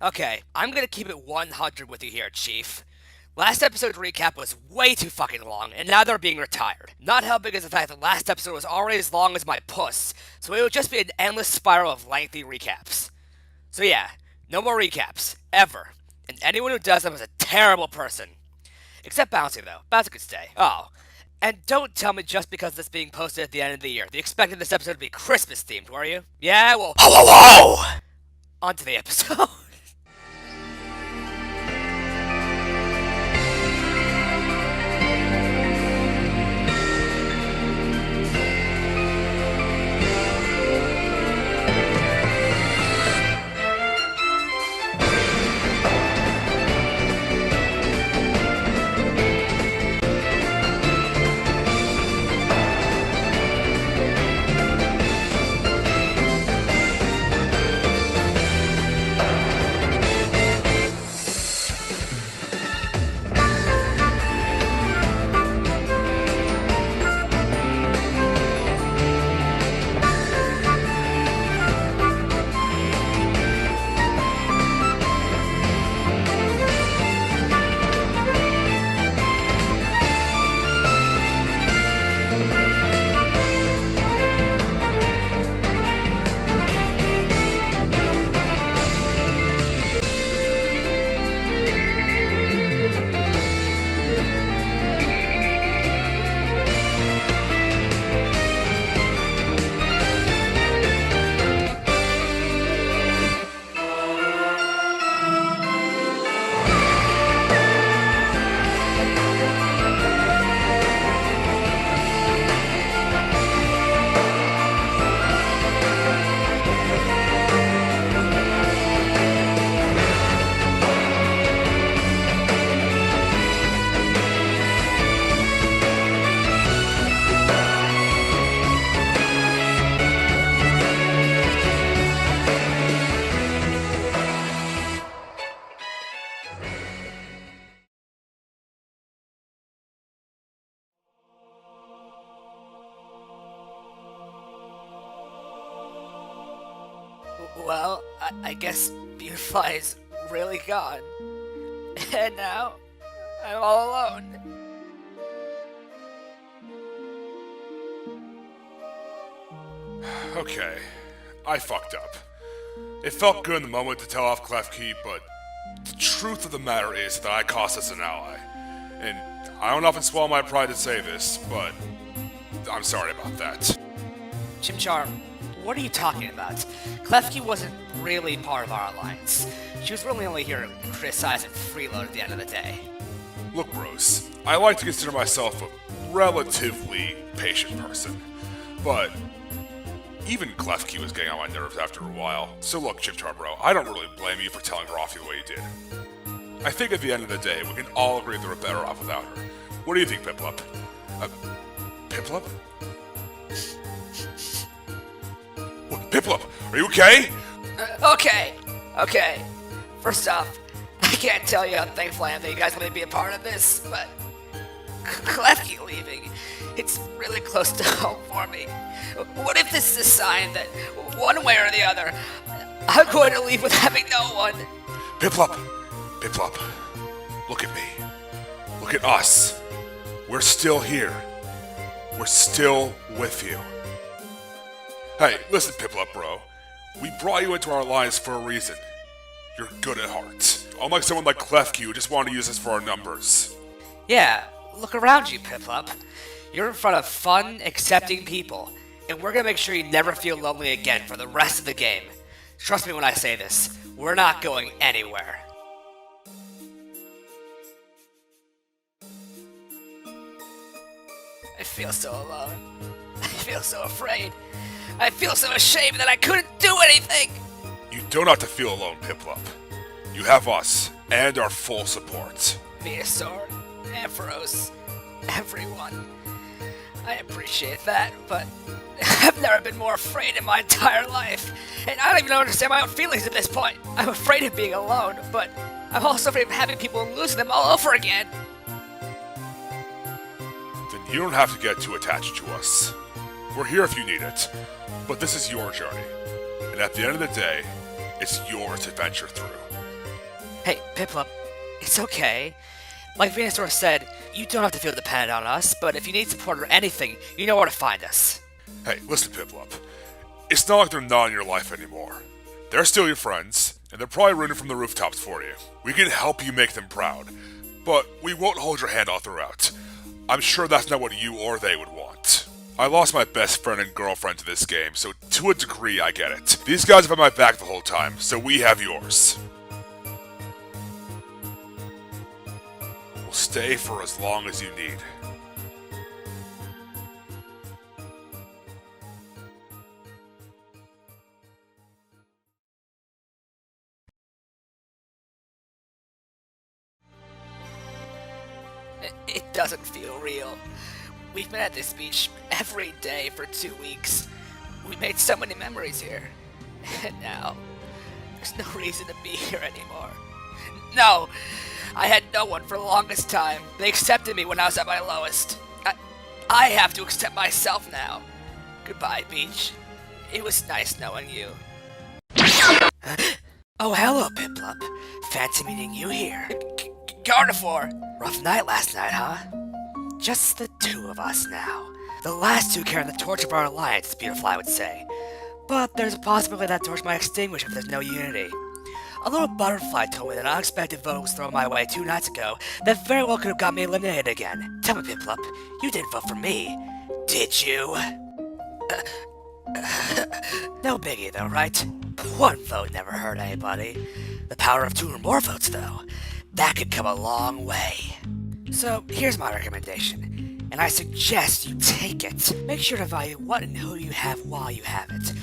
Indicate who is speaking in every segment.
Speaker 1: Okay, I'm gonna keep it 100 with you here, Chief. Last episode's recap was way too fucking long, and now they're being retired. Not helping is the fact that last episode was already as long as my puss, so it would just be an endless spiral of lengthy recaps. So yeah, no more recaps, ever. And anyone who does them is a terrible person. Except Bouncy, though. Bouncy could stay. Oh. And don't tell me just because this being posted at the end of the year, you expected this episode to be Christmas themed, were you? Yeah, well, ho ho ho! On to the episode. Well, I guess Beautifly is really gone. And now, I'm all alone.
Speaker 2: Okay, I fucked up. It felt good in the moment to tell off Klefki, but the truth of the matter is that I cost us an ally. And I don't often swallow my pride to say this, but I'm sorry about that.
Speaker 1: Chimchar, what are you talking about? Klefki wasn't really part of our alliance. She was really only here to criticize and freeload at the end of the day.
Speaker 2: Look, bros, I like to consider myself a relatively patient person, but even Klefki was getting on my nerves after a while. So look, Chimchar bro, I don't really blame you for telling her off the way you did. I think at the end of the day, we can all agree that we're better off without her. What do you think, Piplup? Piplup? What, Piplup, are you okay?
Speaker 1: Okay. First off, I can't tell you how thankful I am that you guys let me be a part of this, but Klefki leaving, it's really close to home for me. What if this is a sign that, one way or the other, I'm going to leave with having no one?
Speaker 2: Piplup, look at me. Look at us. We're still here. We're still with you. Hey, listen, Piplup, bro. We brought you into our lives for a reason. You're good at heart. Unlike someone like Klefki who just wanted to use us for our numbers.
Speaker 1: Yeah, look around you, Piplup. You're in front of fun, accepting people, and we're gonna make sure you never feel lonely again for the rest of the game. Trust me when I say this, we're not going anywhere. I feel so alone. I feel so afraid. I feel so ashamed that I couldn't do anything!
Speaker 2: You don't have to feel alone, Piplup. You have us, and our full support.
Speaker 1: Venusaur, Ampharos, everyone. I appreciate that, but I've never been more afraid in my entire life. And I don't even understand my own feelings at this point. I'm afraid of being alone, but I'm also afraid of having people and losing them all over again.
Speaker 2: Then you don't have to get too attached to us. We're here if you need it, but this is your journey. And at the end of the day, it's yours to venture through.
Speaker 1: Hey, Piplup, it's okay. Like Venusaur said, you don't have to feel dependent on us, but if you need support or anything, you know where to find us.
Speaker 2: Hey, listen, Piplup. It's not like they're not in your life anymore. They're still your friends, and they're probably rooting from the rooftops for you. We can help you make them proud, but we won't hold your hand all throughout. I'm sure that's not what you or they would want. I lost my best friend and girlfriend to this game, so to a degree I get it. These guys have had my back the whole time, so we have yours. We'll stay for as long as you need.
Speaker 1: It doesn't feel real. We've been at this beach every day for 2 weeks. We made so many memories here. And now, there's no reason to be here anymore. No! I had no one for the longest time. They accepted me when I was at my lowest. I have to accept myself now. Goodbye, beach. It was nice knowing you. Oh, hello, Piplup. Fancy meeting you here. Carnivore! Rough night last night, huh? Just the two of us now. The last two carrying the torch of our alliance, Beautiful I would say. But there's a possibility that torch might extinguish if there's no unity. A little butterfly told me that an unexpected vote was thrown my way 2 nights ago that very well could have got me eliminated again. Tell me, Piplup, you didn't vote for me, did you? No biggie though, right? 1 vote never hurt anybody. The power of 2 or more votes, though, that could come a long way. So here's my recommendation, and I suggest you take it. Make sure to value what and who you have while you have it.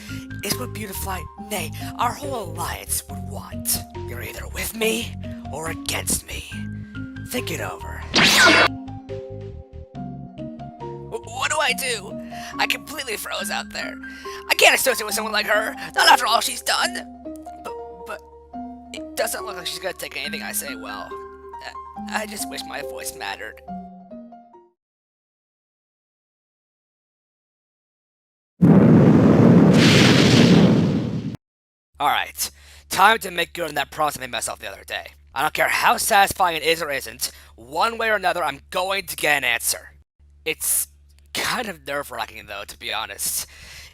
Speaker 1: It's what Beautifly, nay, our whole alliance would want. You're either with me or against me. Think it over. What do I do? I completely froze out there. I can't associate with someone like her, not after all she's done. But it doesn't look like she's gonna take anything I say well. I just wish my voice mattered. Alright, time to make good on that promise I made myself the other day. I don't care how satisfying it is or isn't, one way or another I'm going to get an answer. It's kind of nerve-wracking though, to be honest.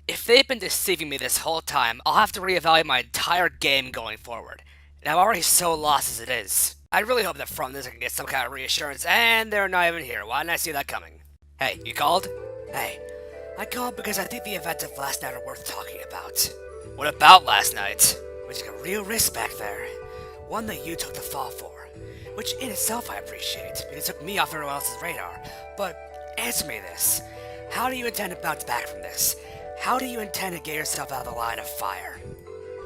Speaker 1: If they've been deceiving me this whole time, I'll have to reevaluate my entire game going forward. And I'm already so lost as it is. I really hope that from this I can get some kind of reassurance, and they're not even here. Why didn't I see that coming? Hey, you called? Hey, I called because I think the events of last night are worth talking about. What about last night? We took a real risk back there. One that you took the fall for. Which in itself I appreciate, because it took me off everyone else's radar. But answer me this. How do you intend to bounce back from this? How do you intend to get yourself out of the line of fire?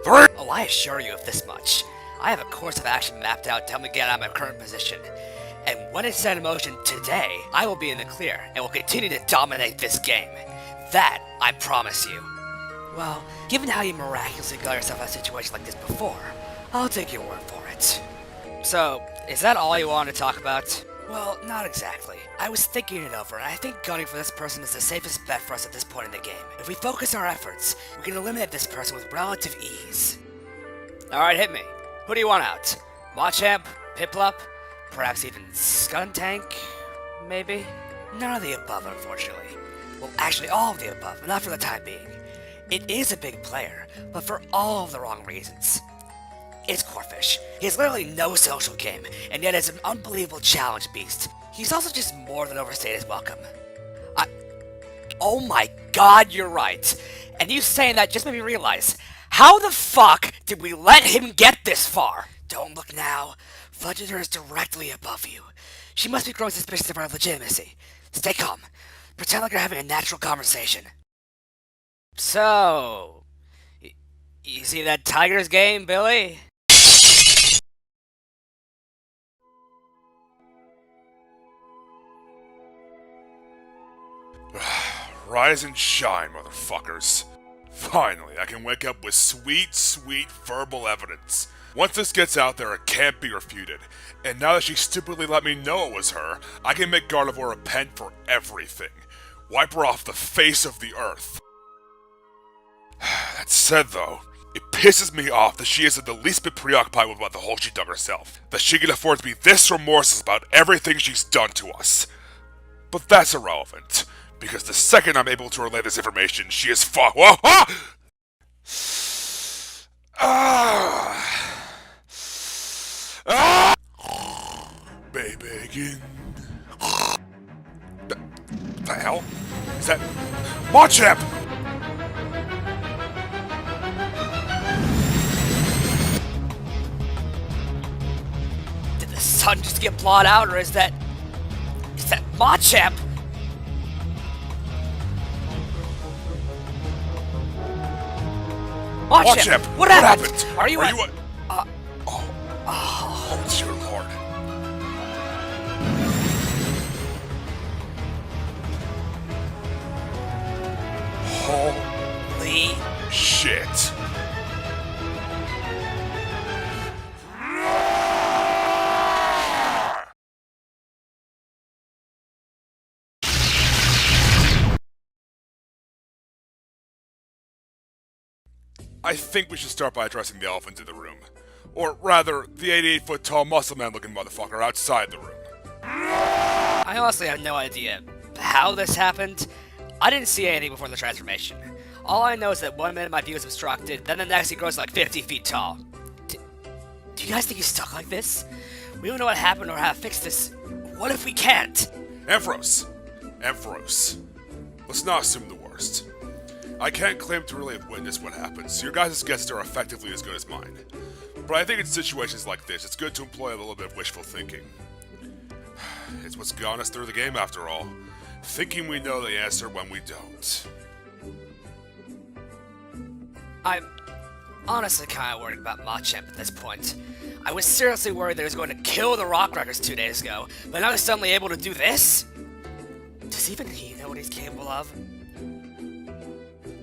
Speaker 1: Oh, I assure you of this much. I have a course of action mapped out to help me get out of my current position. And when it's set in motion today, I will be in the clear and will continue to dominate this game. That I promise you. Well, given how you miraculously got yourself out of a situation like this before, I'll take your word for it. So, is that all you wanted to talk about? Well, not exactly. I was thinking it over, and I think gunning for this person is the safest bet for us at this point in the game. If we focus our efforts, we can eliminate this person with relative ease. Alright, hit me. Who do you want out? Machamp? Piplup? Perhaps even Skuntank? Maybe? None of the above, unfortunately. Well, actually all of the above, but not for the time being. It is a big player, but for all of the wrong reasons. It's Corfish. He has literally no social game, and yet is an unbelievable challenge beast. He's also just more than overstayed his welcome. Oh my god, you're right. And you saying that just made me realize, how the fuck did we let him get this far? Don't look now. Fudgeter is directly above you. She must be growing suspicious of our legitimacy. Stay calm. Pretend like you're having a natural conversation. So, you see that Tigers game, Billy?
Speaker 2: Rise and shine, motherfuckers. Finally, I can wake up with sweet, sweet verbal evidence. Once this gets out there, it can't be refuted. And now that she stupidly let me know it was her, I can make Gardevoir repent for everything. Wipe her off the face of the earth. That said though, it pisses me off that she isn't the least bit preoccupied with what the hole she dug herself. That she can afford to be this remorseless about everything she's done to us. But that's irrelevant, because the second I'm able to relay this information, she is Baby again. The hell? Is that Machamp?
Speaker 1: Did the sun just get blotted out, or is that Machamp? Machamp, what happened? Are you
Speaker 2: Oh, dear Lord. Holy shit. I think we should start by addressing the elephant in the room. Or rather, the 88-foot tall muscle man looking motherfucker outside the room.
Speaker 1: I honestly have no idea how this happened. I didn't see anything before the transformation. All I know is that 1 minute my view is obstructed, then the next he grows to like 50 feet tall. Do you guys think he's stuck like this? We don't know what happened or how to fix this. What if we can't?
Speaker 2: Ampharos. Let's not assume the worst. I can't claim to really have witnessed what happened, so your guys' guesses are effectively as good as mine. But I think in situations like this, it's good to employ a little bit of wishful thinking. It's what's gotten us through the game after all. Thinking we know the answer when we don't.
Speaker 1: I'm honestly kind of worried about Machamp at this point. I was seriously worried that he was going to kill the Rock Wreckers 2 days ago, but now he's suddenly able to do this? Does even he know what he's capable of?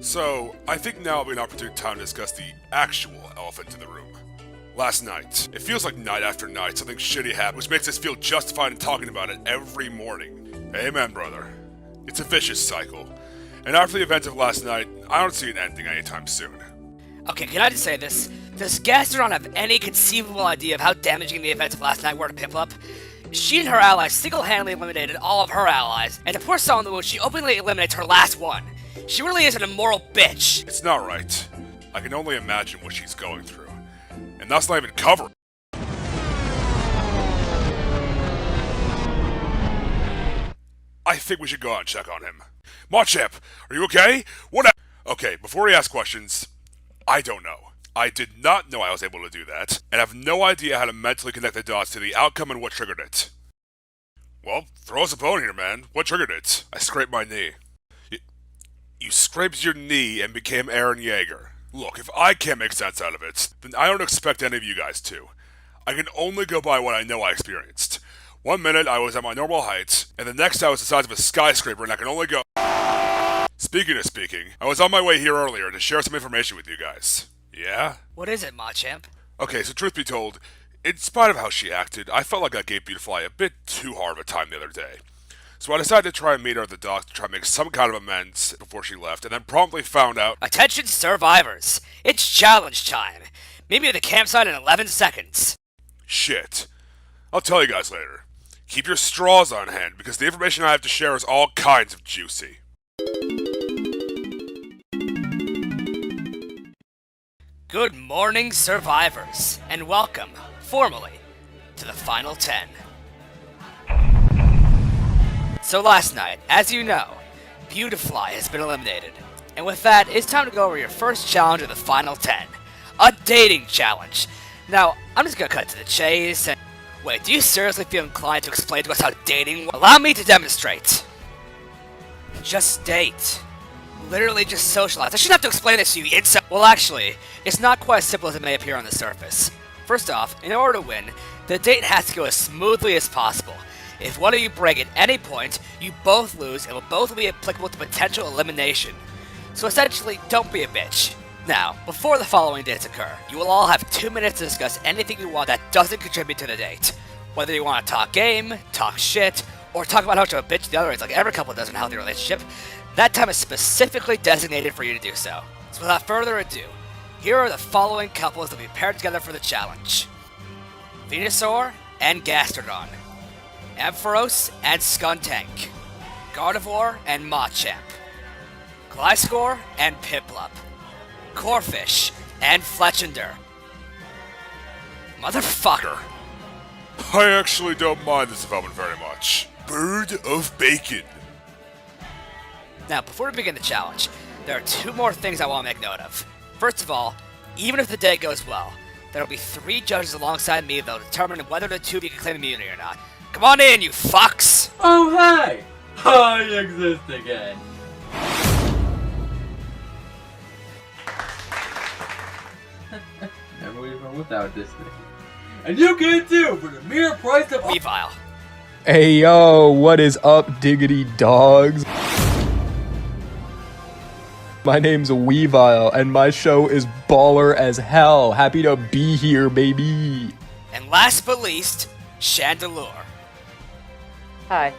Speaker 2: So, I think now will be an opportune time to discuss the actual elephant in the room. Last night. It feels like night after night something shitty happened, which makes us feel justified in talking about it every morning. Amen, brother. It's a vicious cycle. And after the events of last night, I don't see it ending anytime soon.
Speaker 1: Okay, can I just say this? Does Gastrodon have any conceivable idea of how damaging the events of last night were to Piplup? She and her allies single-handedly eliminated all of her allies, and to pour salt in the wound, she openly eliminates her last one. She really is an immoral bitch.
Speaker 2: It's not right. I can only imagine what she's going through. And that's not even covered. I think we should go out and check on him. Machamp, are you okay? Okay, before we ask questions, I don't know. I did not know I was able to do that, and have no idea how to mentally connect the dots to the outcome and what triggered it. Well, throw us a bone here, man. What triggered it? I scraped my knee. You scraped your knee and became Aaron Yeager. Look, if I can't make sense out of it, then I don't expect any of you guys to. I can only go by what I know I experienced. 1 minute I was at my normal height, and the next I was the size of a skyscraper, and I can only go... Speaking of speaking, I was on my way here earlier to share some information with you guys. Yeah?
Speaker 1: What is it, Machamp?
Speaker 2: Okay, so truth be told, in spite of how she acted, I felt like I gave Beautifly a bit too hard of a time the other day. So I decided to try and meet her at the dock to try and make some kind of amends before she left, and then promptly found out...
Speaker 1: Attention survivors! It's challenge time! Meet me at the campsite in 11 seconds.
Speaker 2: Shit. I'll tell you guys later. Keep your straws on hand, because the information I have to share is all kinds of juicy.
Speaker 1: Good morning, survivors, and welcome, formally, to the Final 10. So last night, as you know, Beautifly has been eliminated, and with that, it's time to go over your first challenge of the Final 10. A dating challenge. Now, I'm just gonna cut to the chase and... Wait, do you seriously feel inclined to explain to us how dating... Allow me to demonstrate. Just date. Literally just socialize. I shouldn't have to explain this to you, incel. Well, actually, it's not quite as simple as it may appear on the surface. First off, in order to win, the date has to go as smoothly as possible. If one of you break at any point, you both lose and will both be applicable to potential elimination. So essentially, don't be a bitch. Now, before the following dates occur, you will all have 2 minutes to discuss anything you want that doesn't contribute to the date. Whether you want to talk game, talk shit, or talk about how much of a bitch the other is like every couple does in a healthy relationship, that time is specifically designated for you to do so. So without further ado, Here are the following couples that we paired together for the challenge. Venusaur and Gastrodon. Ampharos and Skuntank. Gardevoir and Machamp. Gliscor and Piplup. Corphish and Fletchinder. Motherfucker.
Speaker 2: I actually don't mind this development very much. Bird of Bacon.
Speaker 1: Now, before we begin the challenge, there are two more things I want to make note of. First of all, even if the day goes well, there will be 3 judges alongside me that will determine whether the two of you can claim immunity or not. Come on in, you fucks!
Speaker 3: Oh, hey! I exist again. Never would have been without this thing. And you can too, for the mere price of...
Speaker 1: Weavile.
Speaker 4: Hey yo, what is up, diggity dogs? My name's Weavile, and my show is baller as hell. Happy to be here, baby.
Speaker 1: And last but least, Chandelure.
Speaker 5: Hi.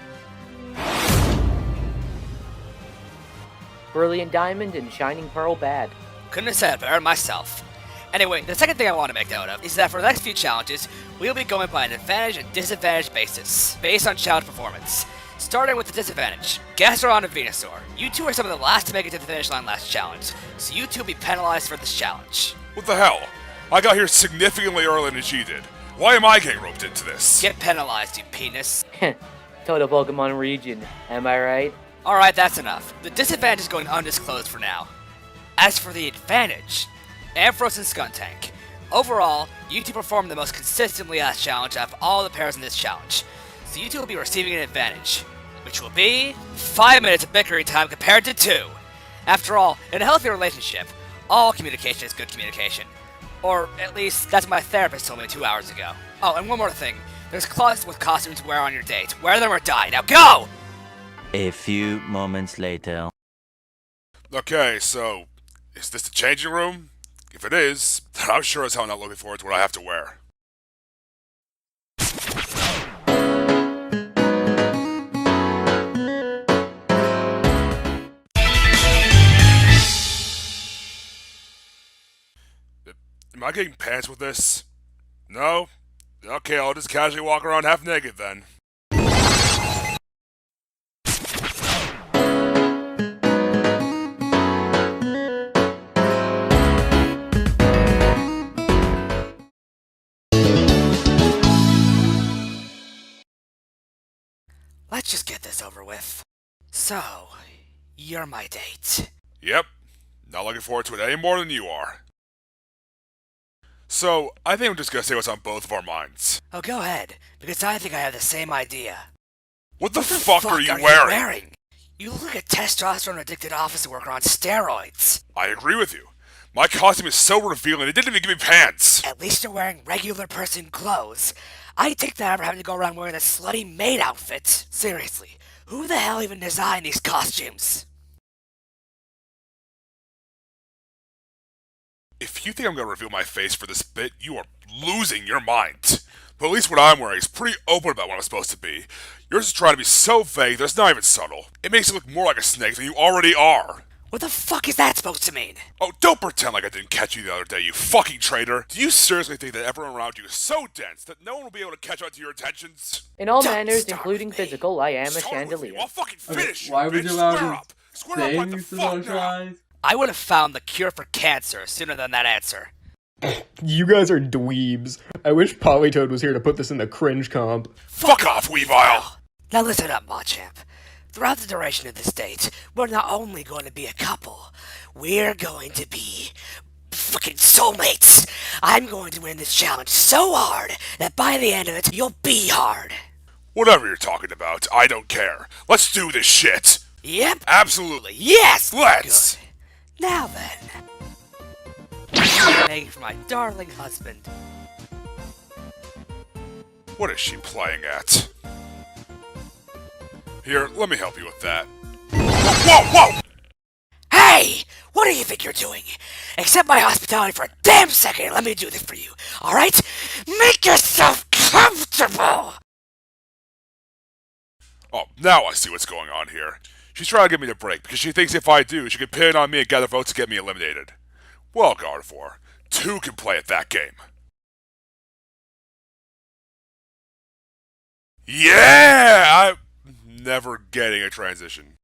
Speaker 5: Brilliant Diamond and Shining Pearl bad.
Speaker 1: Couldn't have said it better myself. Anyway, the second thing I want to make note of is that for the next few challenges, we'll be going by an advantage and disadvantage basis, based on challenge performance. Starting with the disadvantage, Gastrodon and Venusaur. You two are some of the last to make it to the finish line last challenge, so you two will be penalized for this challenge.
Speaker 2: What the hell? I got here significantly earlier than she did. Why am I getting roped into this?
Speaker 1: Get penalized, you penis.
Speaker 5: Total Pokemon region, am I right?
Speaker 1: Alright, that's enough. The disadvantage is going undisclosed for now. As for the advantage, Ampharos and Skuntank. Overall, you two performed the most consistently last challenge out of all the pairs in this challenge, so you two will be receiving an advantage, which will be 5 minutes of bickering time compared to 2. After all, in a healthy relationship, all communication is good communication. Or at least, that's what my therapist told me 2 hours ago. Oh, and one more thing. There's closets with costumes to wear on your date. Wear them or die. Now go!
Speaker 6: A few moments later.
Speaker 2: Okay, so, is this the changing room? If it is, then I'm sure as hell not looking forward to what I have to wear. Am I getting pants with this? No? Okay, I'll just casually walk around half naked then.
Speaker 1: Let's just get this over with. So, you're my date.
Speaker 2: Yep. Not looking forward to it any more than you are. So, I think I'm just gonna say what's on both of our minds.
Speaker 1: Oh, go ahead, because I think I have the same idea.
Speaker 2: What the
Speaker 1: What the
Speaker 2: fuck are you wearing?
Speaker 1: You look like a testosterone-addicted office worker on steroids.
Speaker 2: I agree with you. My costume is so revealing, it didn't even give me pants.
Speaker 1: At least you're wearing regular person clothes. I'd take that over having to go around wearing a slutty maid outfit. Seriously, who the hell even designed these costumes?
Speaker 2: If you think I'm gonna reveal my face for this bit, you are losing your mind. But at least what I'm wearing is pretty open about what I'm supposed to be. Yours is trying to be so vague that it's not even subtle. It makes you look more like a snake than you already are.
Speaker 1: What the fuck is that supposed to mean?
Speaker 2: Oh, don't pretend like I didn't catch you the other day, you fucking traitor. Do you seriously think that everyone around you is so dense that no one will be able to catch on to your intentions?
Speaker 5: In all
Speaker 1: Don't
Speaker 5: manners,
Speaker 1: start
Speaker 5: including
Speaker 1: with me.
Speaker 5: physical, I am a
Speaker 2: Start with me,
Speaker 5: chandelier.
Speaker 2: I'll fucking finish
Speaker 3: why
Speaker 2: you,
Speaker 3: would
Speaker 2: bitch.
Speaker 3: you allow
Speaker 2: Square
Speaker 3: me
Speaker 2: up. Square up like the
Speaker 3: things to
Speaker 2: fuck now.
Speaker 3: socialize?
Speaker 1: I would have found the cure for cancer sooner than that answer.
Speaker 4: You guys are dweebs. I wish Polytoad was here to put this in the cringe comp.
Speaker 2: Fuck off, Weavile!
Speaker 1: Now listen up, Machamp. Throughout the duration of this date, we're not only going to be a couple, we're going to be fucking soulmates. I'm going to win this challenge so hard that by the end of it, you'll be hard.
Speaker 2: Whatever you're talking about, I don't care. Let's do this shit!
Speaker 1: Yep.
Speaker 2: Absolutely.
Speaker 1: Yes.
Speaker 2: Let's!
Speaker 1: Good. Now then. Thank you for my darling husband.
Speaker 2: What is she playing at? Here, let me help you with that. Whoa, whoa!
Speaker 1: Hey! What do you think you're doing? Accept my hospitality for a damn second and let me do this for you, alright? Make yourself comfortable!
Speaker 2: Oh, now I see what's going on here. She's trying to get me to break because she thinks if I do, she can pin on me and gather votes to get me eliminated. Well, Gardevoir, two can play at that game. Yeah! I'm never getting a transition.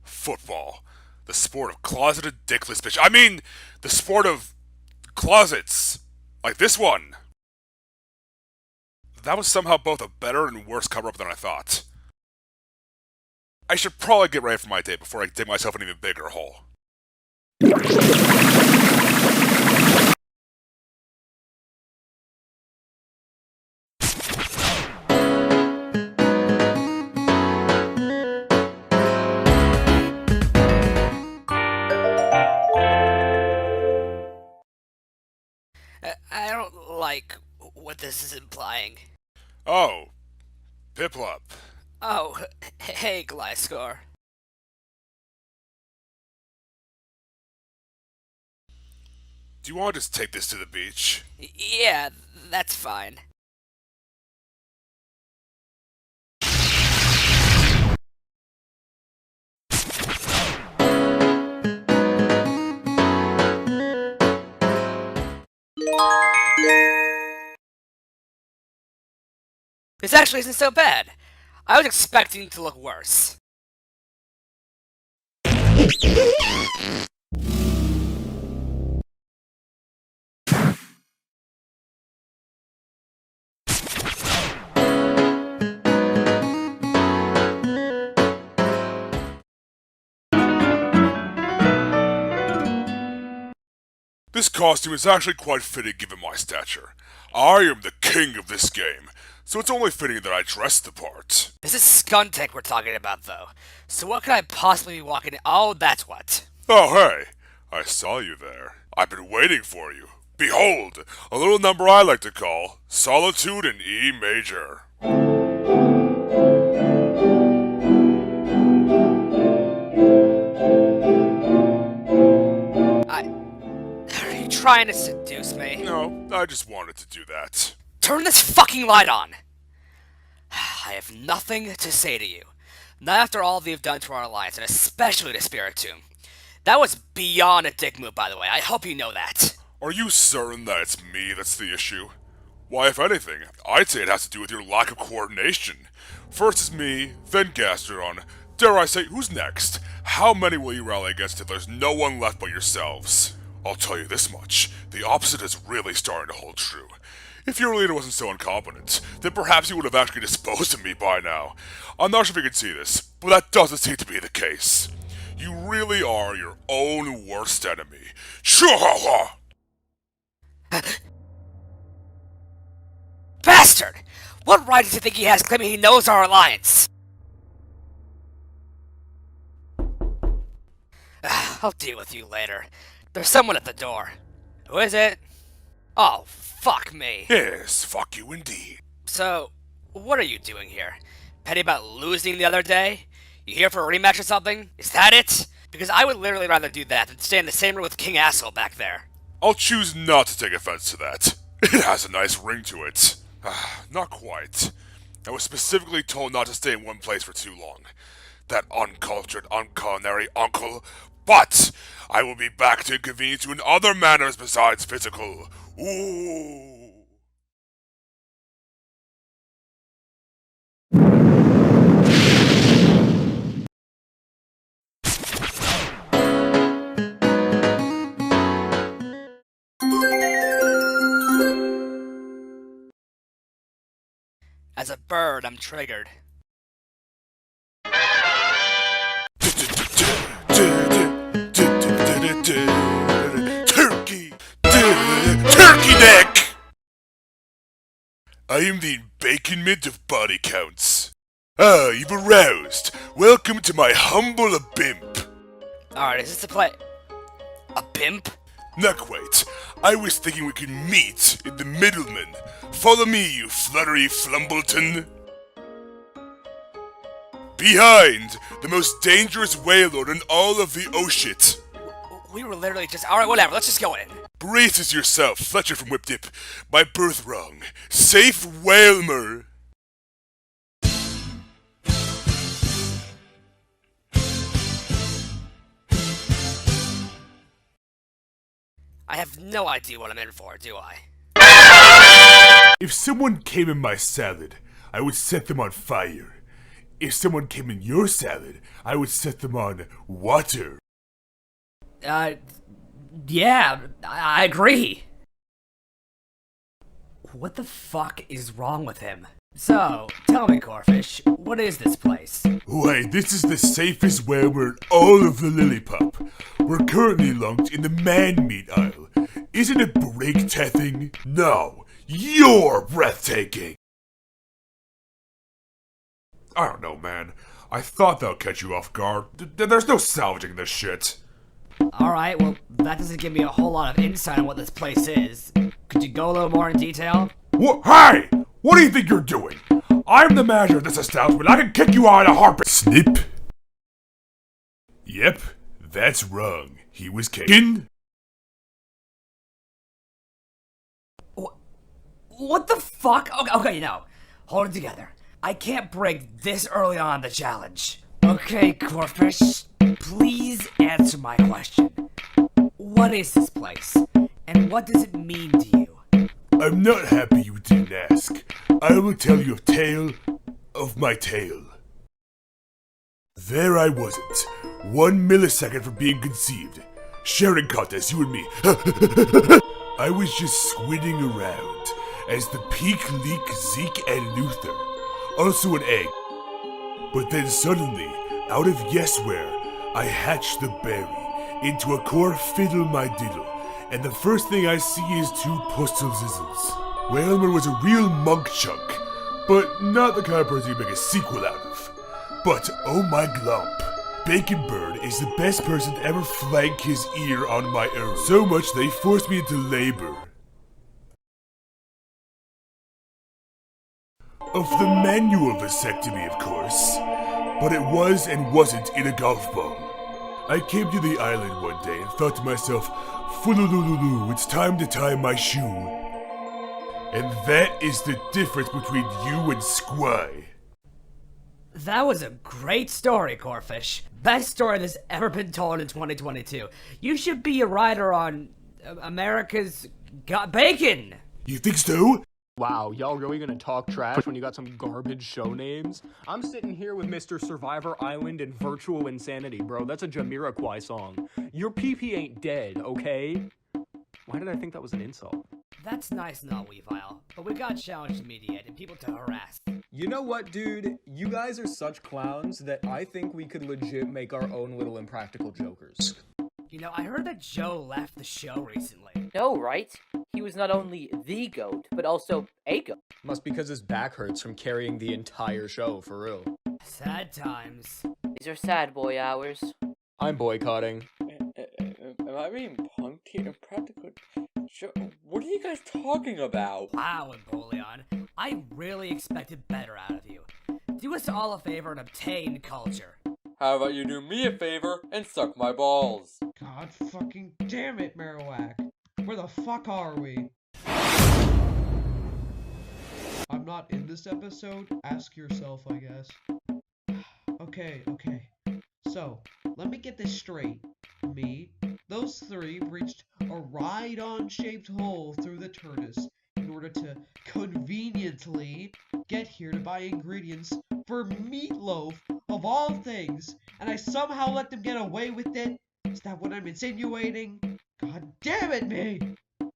Speaker 2: Football. The sport of closeted dickless bitch. I mean, the sport of closets. Like this one. That was somehow both a better and worse cover-up than I thought. I should probably get ready for my date before I dig myself an even bigger hole.
Speaker 1: I don't like what this is implying.
Speaker 2: Oh, Piplup.
Speaker 1: Oh, hey, Gliscor.
Speaker 2: Do you want to just take this to the beach?
Speaker 1: Yeah, that's fine. This actually isn't so bad. I was expecting it to look worse.
Speaker 2: This costume is actually quite fitting given my stature. I am the king of this game, so it's only fitting that I dress the part.
Speaker 1: This is Skuntank we're talking about, though. So what could I possibly be walking in? Oh, that's what.
Speaker 2: Oh, hey, I saw you there. I've been waiting for you. Behold, a little number I like to call Solitude in E major.
Speaker 1: Are you trying to seduce me?
Speaker 2: No, I just wanted to do that.
Speaker 1: Turn this fucking light on! I have nothing to say to you. Not after all that you've done to our alliance, and especially to Spiritomb. That was beyond a dick move, by the way. I hope you know that.
Speaker 2: Are you certain that it's me that's the issue? Why, if anything, I'd say it has to do with your lack of coordination. First is me, then Gastrodon. Dare I say, who's next? How many will you rally against if there's no one left but yourselves? I'll tell you this much, the opposite is really starting to hold true. If your leader wasn't so incompetent, then perhaps he would have actually disposed of me by now. I'm not sure if you can see this, but that doesn't seem to be the case. You really are your own worst enemy. Chihuahua!
Speaker 1: Bastard! What right does he think he has claiming he knows our alliance? I'll deal with you later. There's someone at the door. Who is it? Oh, fuck me.
Speaker 2: Yes, fuck you indeed.
Speaker 1: So, what are you doing here? Petty about losing the other day? You here for a rematch or something? Is that it? Because I would literally rather do that than stay in the same room with King Asshole back there.
Speaker 2: I'll choose not to take offense to that. It has a nice ring to it. Not quite. I was specifically told not to stay in one place for too long. That uncultured, unculinary uncle. But I will be back to inconvenience you in other manners besides physical. Ooh.
Speaker 1: As a bird, I'm triggered.
Speaker 2: Turkey! Turkey neck! I am the bacon mint of body counts. Ah, you've aroused. Welcome to my humble bimp.
Speaker 1: Alright, is this the play? A pimp?
Speaker 2: Not quite. I was thinking we could meet in the middleman. Follow me, you fluttery flumbleton. Behind, the most dangerous waylord in all of the ocean.
Speaker 1: We were literally just... Alright, whatever, let's just go in.
Speaker 2: Braces yourself, Fletcher from Whip Dip. My birth wrong. Safe Whalmer.
Speaker 1: I have no idea what I'm in for, do I?
Speaker 2: If someone came in my salad, I would set them on fire. If someone came in your salad, I would set them on water.
Speaker 1: Yeah, I agree. What the fuck is wrong with him? So, tell me, Corfish, what is this place?
Speaker 2: Why, this is the safest whalmer in all of the Lillipop. We're currently locked in the man-meat aisle. Isn't it breathtaking? No, you're breathtaking! I don't know, man. I thought that would catch you off guard. There's no salvaging this shit.
Speaker 1: Alright, well, that doesn't give me a whole lot of insight on what this place is. Could you go a little more in detail?
Speaker 2: What? Hey! What do you think you're doing? I'm the manager of this establishment. I can kick you out in a heartbeat. Snip. Yep, that's wrong. He was kicking.
Speaker 1: What the fuck? Okay, no. Hold it together. I can't break this early on in the challenge. Okay, Corfish, please answer my question. What is this place? And what does it mean to you?
Speaker 2: I'm not happy you didn't ask. I will tell you a tale of my tale. There I wasn't, 1 millisecond from being conceived. Sharing contest, you and me. I was just squinting around as the peak leak Zeke and Luther. Also an egg. But then suddenly, out of yesware, I hatched the berry into a core fiddle my diddle, and the first thing I see is 2 pustle zizzles. Whalmer was a real monk chunk, but not the kind of person you make a sequel out of. But oh my glump, Bacon Bird is the best person to ever flank his ear on my urn. So much they forced me into labor. Of the manual vasectomy, of course. But it was and wasn't in a golf ball. I came to the island one day and thought to myself, "Fululululu, it's time to tie my shoe." And that is the difference between you and Squy.
Speaker 1: That was a great story, Corfish. Best story that's ever been told in 2022. You should be a writer on America's Got Bacon.
Speaker 2: You think so?
Speaker 4: Wow, y'all really gonna talk trash when you got some garbage show names? I'm sitting here with Mr. Survivor Island and Virtual Insanity, bro. That's a Jamiroquai song. Your PP ain't dead, okay? Why did I think that was an insult?
Speaker 1: That's nice and all, Weavile, but we got challenge media and people to harass.
Speaker 7: You know what, dude? You guys are such clowns that I think we could legit make our own little impractical jokers.
Speaker 1: You know, I heard that Joe left the show recently.
Speaker 5: No, right? He was not only the GOAT, but also a GOAT.
Speaker 7: Must be because his back hurts from carrying the entire show, for real.
Speaker 1: Sad times.
Speaker 5: These are sad boy hours.
Speaker 7: I'm boycotting.
Speaker 8: Am I being punked here? Practical. What are you guys talking about?
Speaker 1: Wow, Empoleon. I really expected better out of you. Do us all a favor and obtain culture.
Speaker 8: How about you do me a favor and suck my balls?
Speaker 3: God fucking damn it, Marowak. Where the fuck are we? I'm not in this episode. Ask yourself, I guess. Okay. So, let me get this straight. Me, those 3 breached a ride-on shaped hole through the Turnus in order to conveniently get here to buy ingredients for meatloaf of all things, and I somehow let them get away with it? Is that what I'm insinuating? God damn it, me!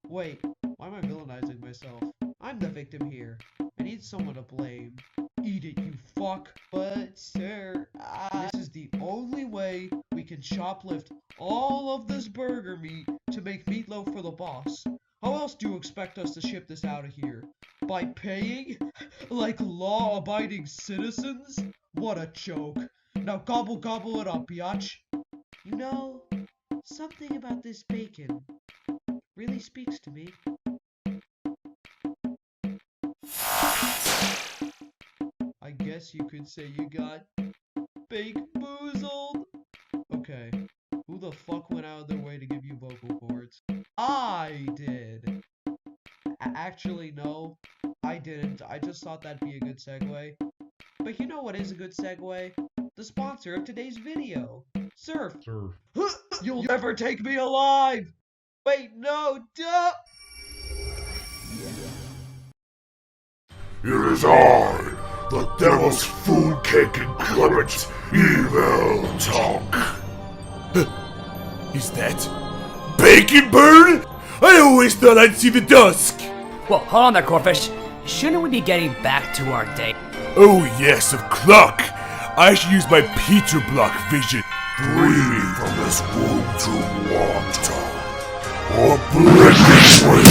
Speaker 3: Wait, why am I villainizing myself? I'm the victim here. I need someone to blame. Eat it, you fuck. But, sir, this is the only way we can shoplift all of this burger meat to make meatloaf for the boss. How else do you expect us to ship this out of here? By paying? Like law-abiding citizens? What a joke. Now gobble it up, biatch. You know, something about this bacon really speaks to me. I guess you could say you got bake-boozled. Okay, who the the fuck went out of their way to give you vocal cords? I did. Actually, no, I didn't. I just thought that'd be a good segue. But you know what is a good segue? The sponsor of today's video, Surf. You'll never take me alive! Wait, no, duh!
Speaker 2: It is I, the devil's food cake inclement, evil tongue. Is that Bacon Bird? I always thought I'd see the dusk.
Speaker 1: Well, hold on there, Corfish. Shouldn't we be getting back to our date?
Speaker 2: Oh yes, of clock. I should use my Peter block vision, breathing from this womb to water, or blending with.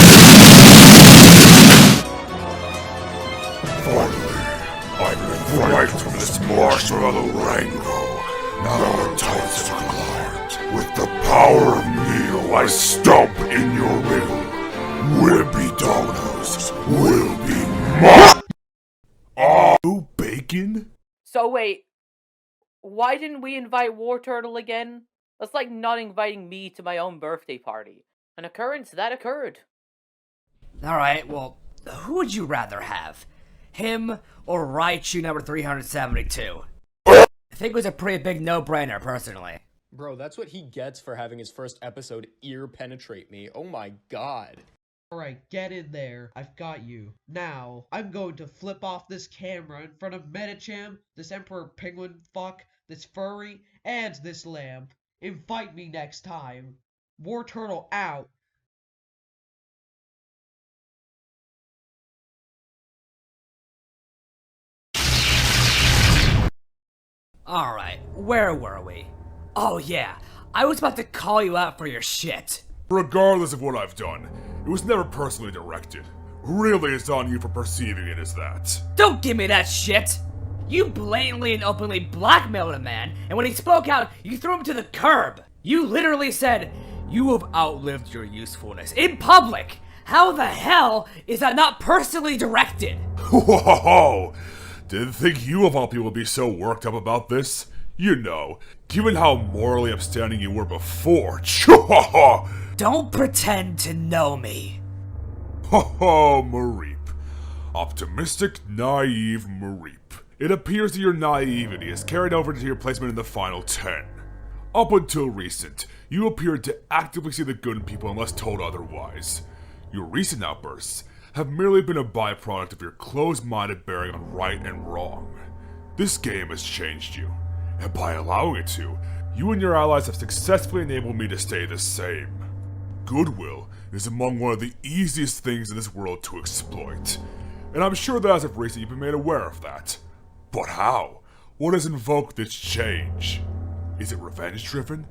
Speaker 2: Finally, I've been right from this marshmallow wrangle. Now the tides have climbed. With the power of Neo, I stomp in your riddle. Wimpy dominoes will be mine. Oh, bacon?
Speaker 5: So wait, why didn't we invite War Turtle again? That's like not inviting me to my own birthday party. An occurrence that occurred.
Speaker 1: Alright, well, who would you rather have? Him or Raichu number 372? I think it was a pretty big no-brainer, personally.
Speaker 4: Bro, that's what he gets for having his first episode ear penetrate me. Oh my god.
Speaker 3: Alright, get in there. I've got you. Now, I'm going to flip off this camera in front of Medicham, this Emperor Penguin fuck, this furry, and this lamp. Invite me next time. War Turtle out.
Speaker 1: Alright, where were we? Oh yeah, I was about to call you out for your shit.
Speaker 2: Regardless of what I've done, it was never personally directed. Really, it's on you for perceiving it as that.
Speaker 1: Don't give me that shit! You blatantly and openly blackmailed a man, and when he spoke out, you threw him to the curb! You literally said, "You have outlived your usefulness," in public! How the hell is that not personally directed?
Speaker 2: Whoa! Didn't think you of all people would be so worked up about this. You know, given how morally upstanding you were before.
Speaker 1: Don't pretend to know me.
Speaker 2: Ho, Mareep. Optimistic, naive Mareep. It appears that your naivety is carried over to your placement in the final 10. Up until recent, you appeared to actively see the good in people unless told otherwise. Your recent outbursts have merely been a byproduct of your closed-minded bearing on right and wrong. This game has changed you, and by allowing it to, you and your allies have successfully enabled me to stay the same. Goodwill is among one of the easiest things in this world to exploit, and I'm sure that as of recent you've been made aware of that. But how? What has invoked this change? Is it revenge-driven,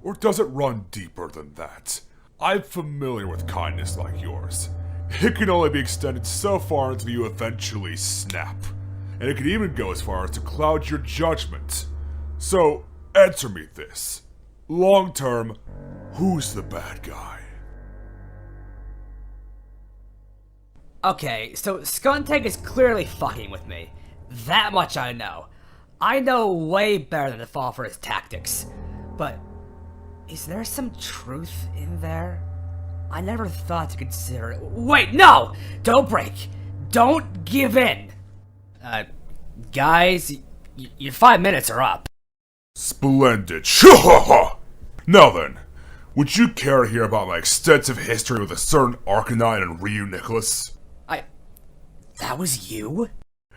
Speaker 2: or does it run deeper than that? I'm familiar with kindness like yours. It can only be extended so far until you eventually snap. And it can even go as far as to cloud your judgment. So, answer me this. Long term, who's the bad guy?
Speaker 1: Okay, so Skuntank is clearly fucking with me. That much I know. I know way better than to fall for his tactics. But, is there some truth in there? I never thought to consider it. Wait, no! Don't break! Don't give in! Guys, your 5 minutes are up.
Speaker 2: Splendid. Now then, would you care to hear about my extensive history with a certain Arcanine and Ryu Nicholas?
Speaker 1: That was you?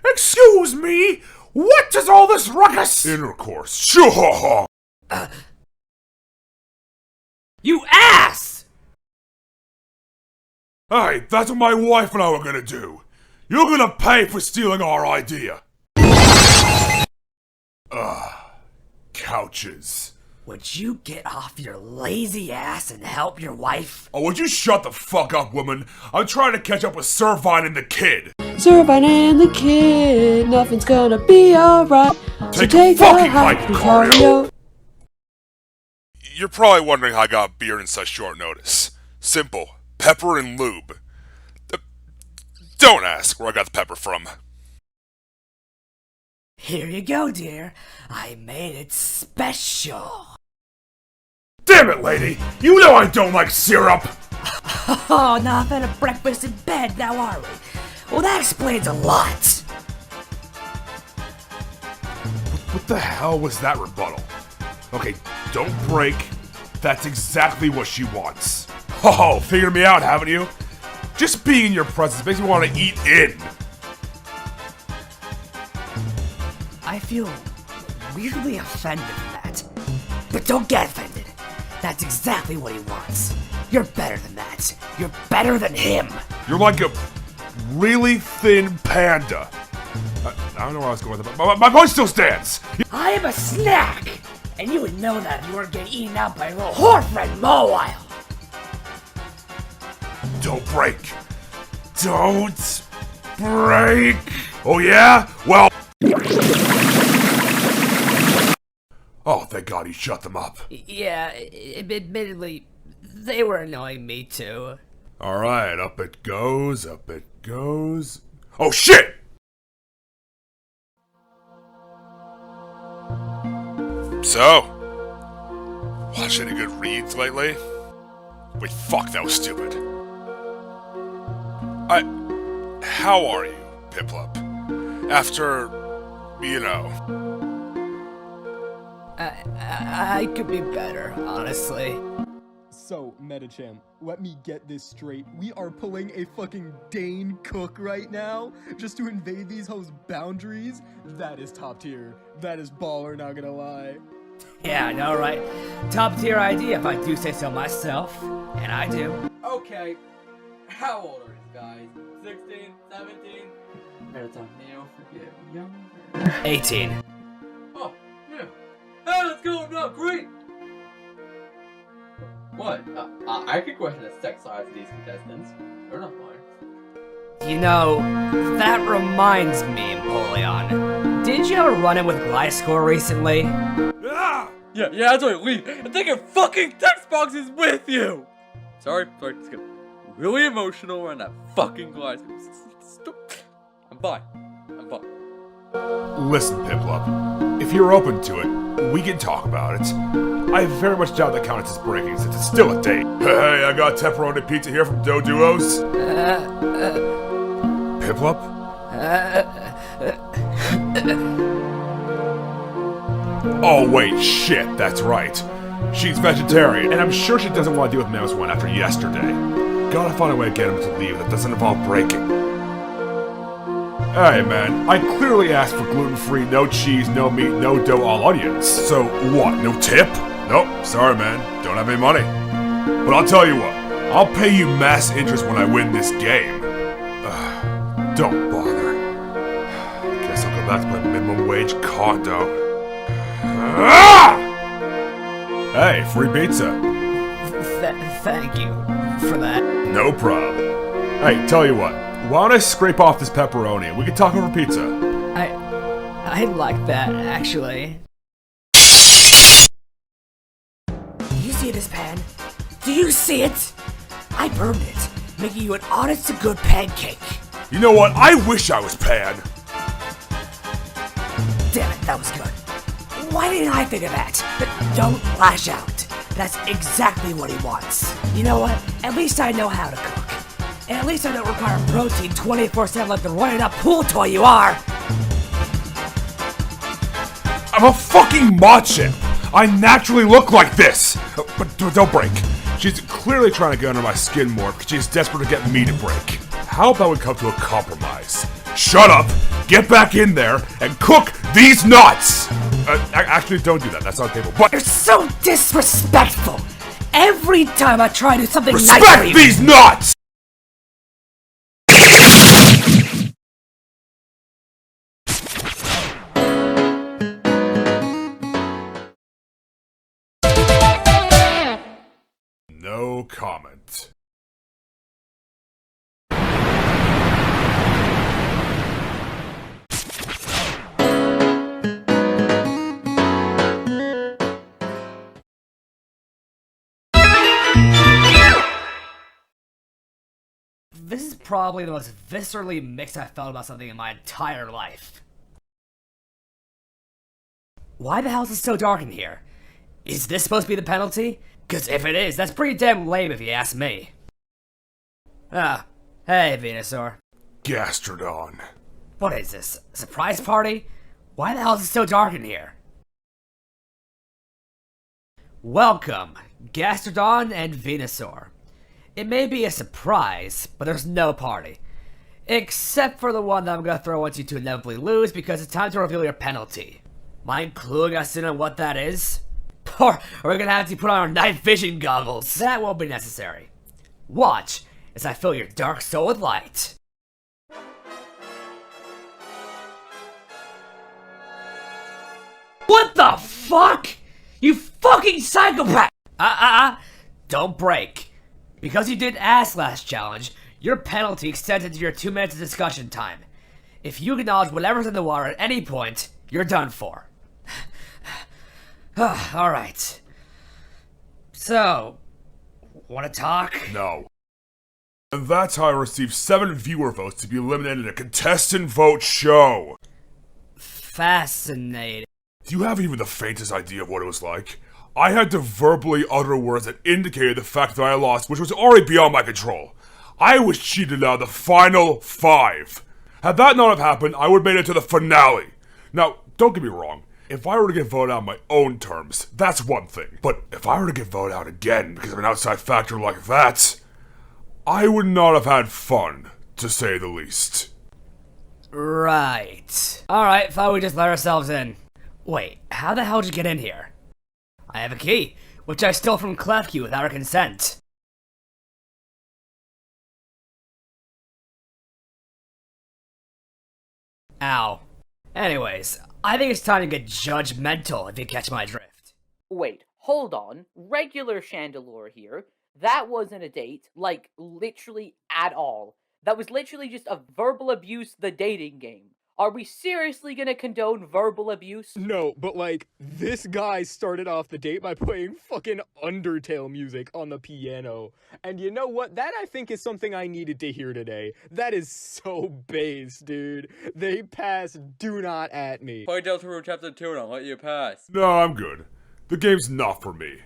Speaker 2: Excuse me? What is all this ruckus? Intercourse.
Speaker 1: You ass!
Speaker 2: Hey, that's what my wife and I were gonna do. You're gonna pay for stealing our idea. Couches.
Speaker 1: Would you get off your lazy ass and help your wife?
Speaker 2: Oh, would you shut the fuck up, woman? I'm trying to catch up with Servine and the kid.
Speaker 9: Servine and the kid, nothing's gonna be alright. So
Speaker 2: Take a fucking hike,
Speaker 9: cardio.
Speaker 2: Cario. You're probably wondering how I got beer in such short notice. Simple. Pepper and lube. Don't ask where I got the pepper from.
Speaker 1: Here you go, dear. I made it special.
Speaker 2: Damn Damn it, lady! You know I don't like syrup!
Speaker 1: Oh, not had a breakfast in bed, now are we? Well, that explains a lot.
Speaker 2: What the hell was that rebuttal? Okay, don't break. That's exactly what she wants. Oh, figured me out, haven't you? Just being in your presence makes me want to eat in.
Speaker 1: I feel weirdly offended at that. But don't get offended. That's exactly what he wants. You're better than that. You're better than him.
Speaker 2: You're like a really thin panda. I don't know where I was going with it, but my point still stands.
Speaker 1: I am a snack! And you would know that if you weren't getting eaten out by your little whore friend Mowile.
Speaker 2: Don't break. Don't break. Oh yeah? Well. Oh, thank God he shut them up.
Speaker 1: Yeah, admittedly, they were annoying me too.
Speaker 2: Alright, up it goes, up it goes. Oh shit! So, watch any good reads lately? Wait, fuck, that was stupid. How are you, Piplup? After, you know.
Speaker 1: I could be better, honestly.
Speaker 7: So, Metacham, let me get this straight. We are pulling a fucking Dane Cook right now just to invade these hoes' boundaries? That is top tier. That is baller, not gonna lie.
Speaker 1: Yeah, I know, right? Top tier idea if I do say so myself. And I do.
Speaker 8: Okay, how old are you guys? 16, 17? There's a male forgive younger.
Speaker 1: 18.
Speaker 8: Oh, yeah. Hey, let's go, no, great! What? I could question the sex size of these contestants. They're not mine.
Speaker 1: You know, that reminds me, Napoleon. Did you ever run in with Gliscor recently?
Speaker 8: Yeah, that's right, leave. And take your fucking text boxes with you! Sorry, it's getting really emotional around that fucking glass. I'm fine.
Speaker 2: Listen, Piplup, if you're open to it, we can talk about it. I very much doubt that counts as breaking since it's still a date. Hey, I got pepperoni pizza here from Dough Duos. Piplup? Oh wait, shit, that's right. She's vegetarian, and I'm sure she doesn't want to deal with Mouse One after yesterday. Gotta find a way to get him to leave that doesn't involve breaking. Hey man, I clearly asked for gluten-free, no cheese, no meat, no dough, all onions. So what, no tip? Nope, sorry man, don't have any money. But I'll tell you what, I'll pay you mass interest when I win this game. Don't bother. Guess I'll go back to my minimum wage condo. Hey, free pizza.
Speaker 1: Thank you for that.
Speaker 2: No problem. Hey, tell you what, why don't I scrape off this pepperoni and we can talk over pizza?
Speaker 1: I like that, actually. Do you see this pan? Do you see it? I burned it, making you an honest to good pancake.
Speaker 2: You know what? I wish I was Pan.
Speaker 1: Damn it, that was good. Why didn't I think of that? But don't lash out. That's exactly what he wants. You know what? At least I know how to cook. And at least I don't require protein 24/7 like the roided up pool toy you are.
Speaker 2: I'm a fucking Machin. I naturally look like this. But don't break. She's clearly trying to get under my skin more because she's desperate to get me to break. How about we come to a compromise? Shut up, get back in there, and cook these nuts! Actually, don't do that. That's on the table. But
Speaker 1: You're so disrespectful. Every time I try to do something nice for
Speaker 2: respect
Speaker 1: you.
Speaker 2: these nuts! No comment.
Speaker 1: This is probably the most viscerally mixed I've felt about something in my entire life. Why the hell is it so dark in here? Is this supposed to be the penalty? Because if it is, that's pretty damn lame if you ask me. Ah, hey, Venusaur.
Speaker 2: Gastrodon.
Speaker 1: What is this? A surprise party? Why the hell is it so dark in here? Welcome, Gastrodon and Venusaur. It may be a surprise, but there's no party. Except for the one that I'm gonna throw once you two inevitably lose because it's time to reveal your penalty. Mind cluing us in on what that is? Or are we gonna have to put on our night vision goggles? That won't be necessary. Watch as I fill your dark soul with light. What the fuck? You fucking psychopath! Don't break. Because you didn't ask last challenge, your penalty extended to your 2 minutes of discussion time. If you acknowledge whatever's in the water at any point, you're done for. Alright. So, wanna talk?
Speaker 2: No. And that's how I received 7 viewer votes to be eliminated in a contestant vote show.
Speaker 1: Fascinating.
Speaker 2: Do you have even the faintest idea of what it was like? I had to verbally utter words that indicated the fact that I lost, which was already beyond my control. I was cheated out of the final 5. Had that not have happened, I would have made it to the finale. Now, don't get me wrong. If I were to get voted out on my own terms, that's one thing. But if I were to get voted out again because of an outside factor like that, I would not have had fun, to say the least.
Speaker 1: Right. Alright, thought we'd just let ourselves in. Wait, how the hell did you get in here? I have a key, which I stole from Klefki without her consent. Ow. Anyways, I think it's time to get judgmental if you catch my drift.
Speaker 5: Wait, hold on. Regular Chandelure here. That wasn't a date, like, literally at all. That was literally just a verbal abuse the dating game. Are we seriously gonna condone verbal abuse?
Speaker 4: No, but like, this guy started off the date by playing fucking Undertale music on the piano. And you know what? That I think is something I needed to hear today. That is so base, dude. They pass do not at me.
Speaker 8: Play Deltarune Chapter 2 and I'll let you pass.
Speaker 2: No, I'm good. The game's not for me.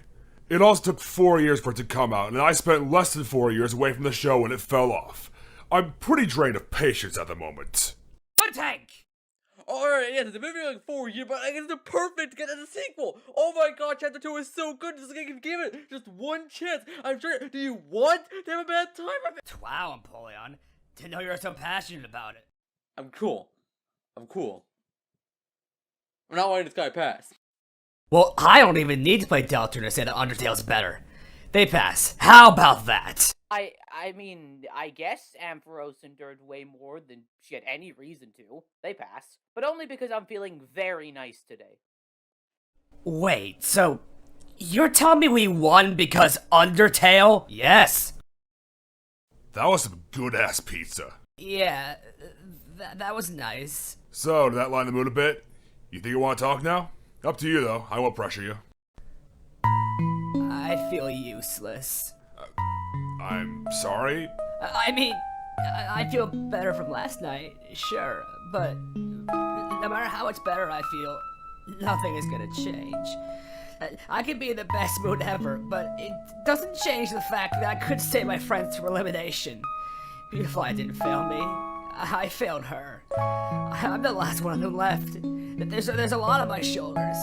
Speaker 2: It also took 4 years for it to come out, and I spent less than 4 years away from the show when it fell off. I'm pretty drained of patience at the moment.
Speaker 1: Tank!
Speaker 8: Alright, yeah, the movie like 4 years, but it's the perfect to get as a sequel. Oh my god, Chapter 2 is so good, just like, give it just one chance. I'm sure. Do you want to have a bad time?
Speaker 1: Wow, Empoleon. Didn't know you were so passionate about it.
Speaker 8: I'm cool. I'm not letting this guy pass.
Speaker 1: Well, I don't even need to play Deltarune to say that Undertale's better. They pass. How about that?
Speaker 5: I mean, I guess Ampharos endured way more than she had any reason to. They pass. But only because I'm feeling very nice today.
Speaker 1: Wait, so you're telling me we won because Undertale? Yes.
Speaker 2: That was some good-ass pizza.
Speaker 1: Yeah, that was nice.
Speaker 2: So, did that line the mood a bit? You think you want to talk now? Up to you, though. I won't pressure you.
Speaker 1: I feel useless.
Speaker 2: I'm sorry?
Speaker 1: I mean, I feel better from last night, sure, but no matter how much better I feel, nothing is gonna change. I could be in the best mood ever, but it doesn't change the fact that I could save my friends to elimination. Beautifly didn't fail me. I failed her. I'm the last one of them left. There's a lot on my shoulders.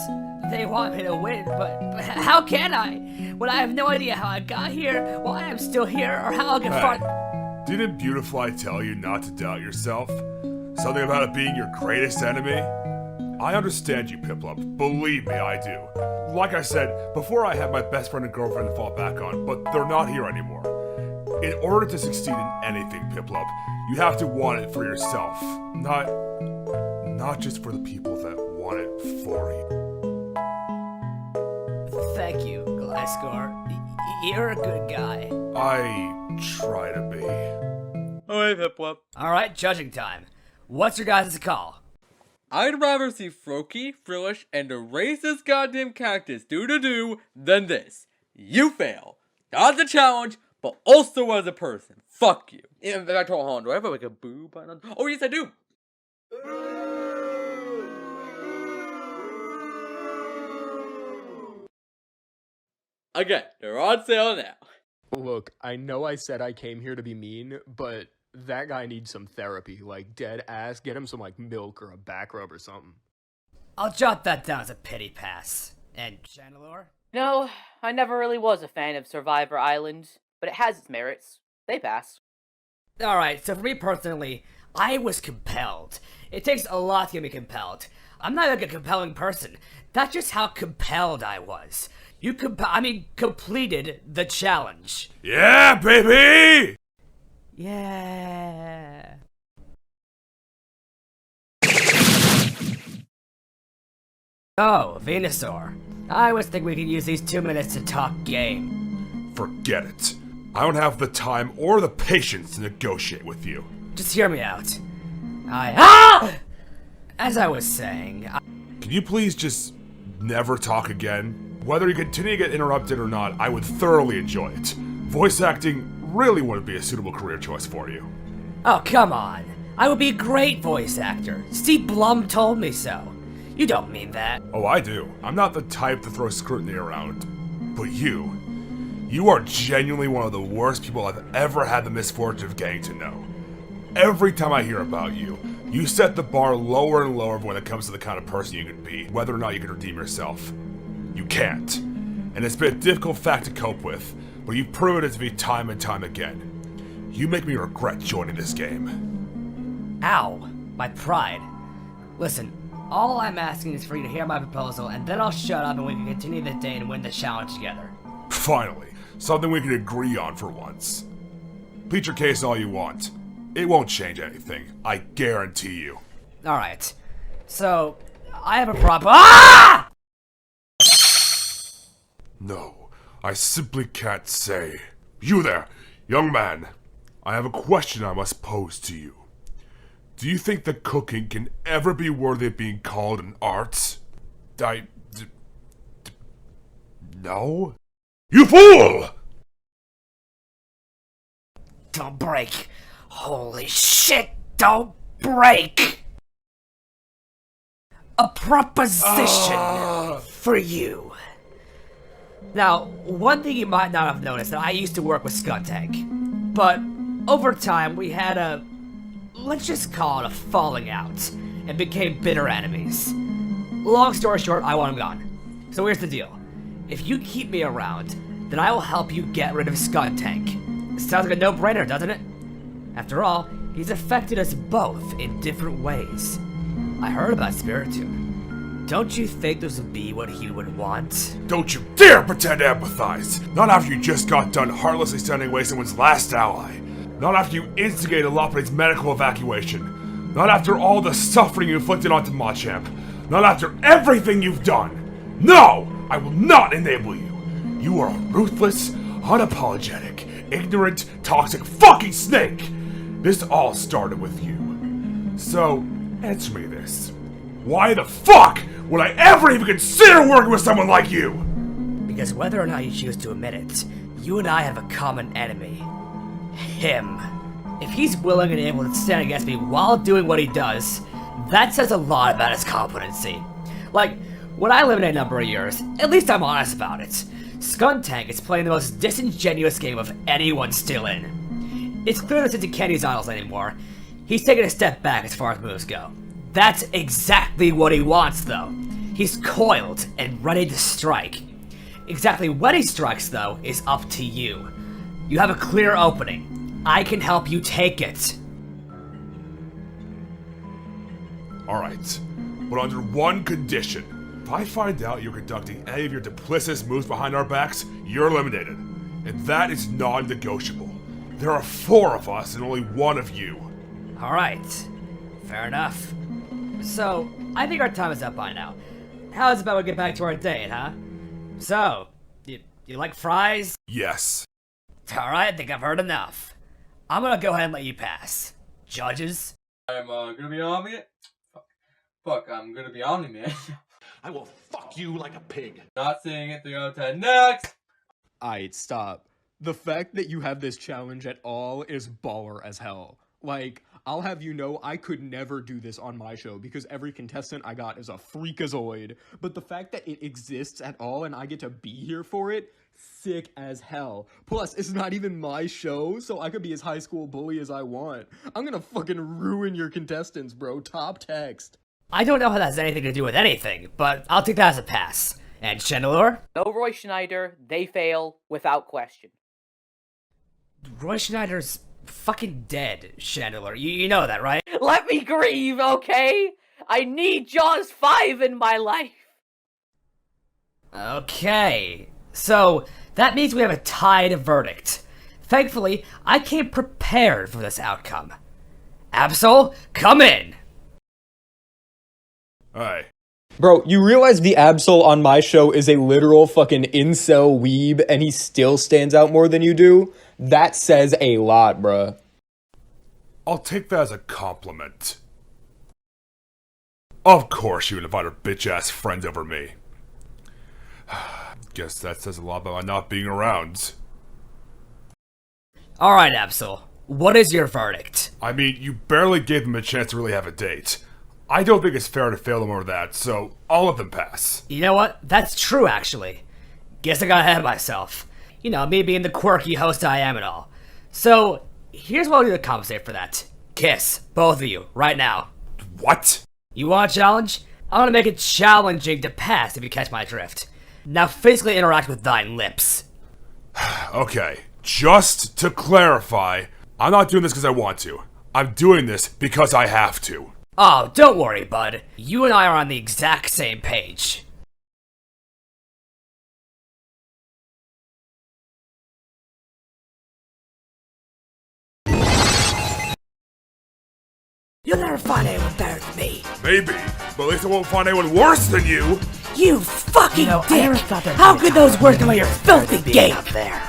Speaker 1: They want me to win, but how can I? When I have no idea how I got here, why I'm still here, or how I'll get far.
Speaker 2: Didn't Beautifly tell you not to doubt yourself? Something about it being your greatest enemy? I understand you, Piplup. Believe me, I do. Like I said, before I had my best friend and girlfriend to fall back on, but they're not here anymore. In order to succeed in anything, Piplup, you have to want it for yourself. Not just for the people that want it for you.
Speaker 1: Thank you, Gliscor. You're a good guy.
Speaker 2: I try to be.
Speaker 8: Alright, Piplup.
Speaker 1: Alright, judging time. What's your guys' call?
Speaker 8: I'd rather see Froakie, Frillish, and erase this goddamn cactus do than this. You fail. Not the challenge, but also as a person. Fuck you. In fact, hold on, do I have like a boo button? Oh yes, I do. Again, they're on sale now.
Speaker 4: Look, I know I said I came here to be mean, but that guy needs some therapy. Like, dead ass. Get him some, like, milk or a back rub or something.
Speaker 1: I'll jot that down as a pity pass. And Chandelure?
Speaker 5: No, I never really was a fan of Survivor Island, but it has its merits. They pass.
Speaker 1: Alright, so for me personally, I was compelled. It takes a lot to get me compelled. I'm not like a compelling person. That's just how compelled I was. You completed the challenge.
Speaker 2: Yeah, baby!
Speaker 1: Yeah. Oh, Venusaur. I was thinking we could use these 2 minutes to talk game.
Speaker 2: Forget it. I don't have the time or the patience to negotiate with you.
Speaker 1: Just hear me out. As I was saying,
Speaker 2: Can you please just never talk again? Whether you continue to get interrupted or not, I would thoroughly enjoy it. Voice acting really wouldn't be a suitable career choice for you.
Speaker 1: Oh, come on. I would be a great voice actor. Steve Blum told me so. You don't mean that.
Speaker 2: Oh, I do. I'm not the type to throw scrutiny around. But you are genuinely one of the worst people I've ever had the misfortune of getting to know. Every time I hear about you, you set the bar lower and lower when it comes to the kind of person you can be, whether or not you can redeem yourself. You can't. And it's been a difficult fact to cope with, but you've proven it to be time and time again. You make me regret joining this game.
Speaker 1: Ow. My pride. Listen, all I'm asking is for you to hear my proposal, and then I'll shut up and we can continue the day and win the challenge together.
Speaker 2: Finally, something we can agree on for once. Plead your case all you want. It won't change anything, I guarantee you.
Speaker 1: Alright. So, I have a problem. Ah!
Speaker 2: No, I simply can't say. You there, young man. I have a question I must pose to you. Do you think that cooking can ever be worthy of being called an art? No? You fool!
Speaker 1: Don't break. Holy shit, don't break! A proposition for you. Now, one thing you might not have noticed, that I used to work with Skuntank. But, over time, we had a, let's just call it a falling out, and became bitter enemies. Long story short, I want him gone. So here's the deal. If you keep me around, then I will help you get rid of Skuntank. Sounds like a no-brainer, doesn't it? After all, he's affected us both in different ways. I heard about Spiritomb. Don't you think this would be what he would want?
Speaker 2: Don't you dare pretend to empathize! Not after you just got done heartlessly sending away someone's last ally. Not after you instigated Lopunny's medical evacuation. Not after all the suffering you inflicted onto Machamp. Not after everything you've done. No! I will not enable you. You are a ruthless, unapologetic, ignorant, toxic fucking snake! This all started with you. So, answer me this. Why the fuck would I ever even consider working with someone like you?
Speaker 1: Because whether or not you choose to admit it, you and I have a common enemy. Him. If he's willing and able to stand against me while doing what he does, that says a lot about his competency. Like, when I eliminate a number of years, at least I'm honest about it. Skuntank is playing the most disingenuous game of anyone still in. It's clear this isn't Kenny's idols anymore. He's taking a step back as far as moves go. That's exactly what he wants, though. He's coiled and ready to strike. Exactly when he strikes, though, is up to you. You have a clear opening. I can help you take it.
Speaker 2: Alright, but under one condition. If I find out you're conducting any of your duplicitous moves behind our backs, you're eliminated. And that is non-negotiable. There are 4 of us and only 1 of you.
Speaker 1: Alright. Fair enough. So, I think our time is up by now. How's about we get back to our date, huh? So, you like fries?
Speaker 2: Yes.
Speaker 1: Alright, I think I've heard enough. I'm gonna go ahead and let you pass. Judges?
Speaker 8: I'm gonna be Omni. Fuck, I'm gonna be Omni Man.
Speaker 10: I will fuck you like a pig.
Speaker 8: Not saying it 3 out of 10. Next!
Speaker 4: Aight, stop. The fact that you have this challenge at all is baller as hell. Like, I'll have you know I could never do this on my show because every contestant I got is a freakazoid. But the fact that it exists at all and I get to be here for it, sick as hell. Plus, it's not even my show, so I could be as high school bully as I want. I'm gonna fucking ruin your contestants, bro. Top text.
Speaker 1: I don't know how that has anything to do with anything, but I'll take that as a pass. And Chandelure?
Speaker 5: No Roy Schneider, they fail without question.
Speaker 1: Roy Schneider's fucking dead, Chandelure. You know that, right?
Speaker 5: Let me grieve, okay? I need Jaws 5 in my life.
Speaker 1: Okay. So, that means we have a tied verdict. Thankfully, I came prepared for this outcome. Absol, come in!
Speaker 2: Alright.
Speaker 4: Bro, you realize the Absol on my show is a literal fucking incel weeb and he still stands out more than you do? That says a lot, bruh.
Speaker 2: I'll take that as a compliment. Of course you invite her bitch-ass friends over me. Guess that says a lot about my not being around.
Speaker 1: Alright, Absol. What is your verdict?
Speaker 2: I mean, you barely gave them a chance to really have a date. I don't think it's fair to fail them over that, so I'll let them pass.
Speaker 1: You know what? That's true, actually. Guess I got ahead of myself. You know, me being the quirky host I am and all. So, here's what I'll do to compensate for that. Kiss, both of you, right now.
Speaker 2: What?
Speaker 1: You want a challenge? I'm gonna make it challenging to pass if you catch my drift. Now physically interact with thine lips.
Speaker 2: Okay, just to clarify, I'm not doing this because I want to. I'm doing this because I have to.
Speaker 1: Oh, don't worry, bud. You and I are on the exact same page. You'll never find anyone better than me.
Speaker 2: Maybe, but at least I won't find anyone worse than you.
Speaker 1: You fucking dick! How could those words come out of your filthy game up there?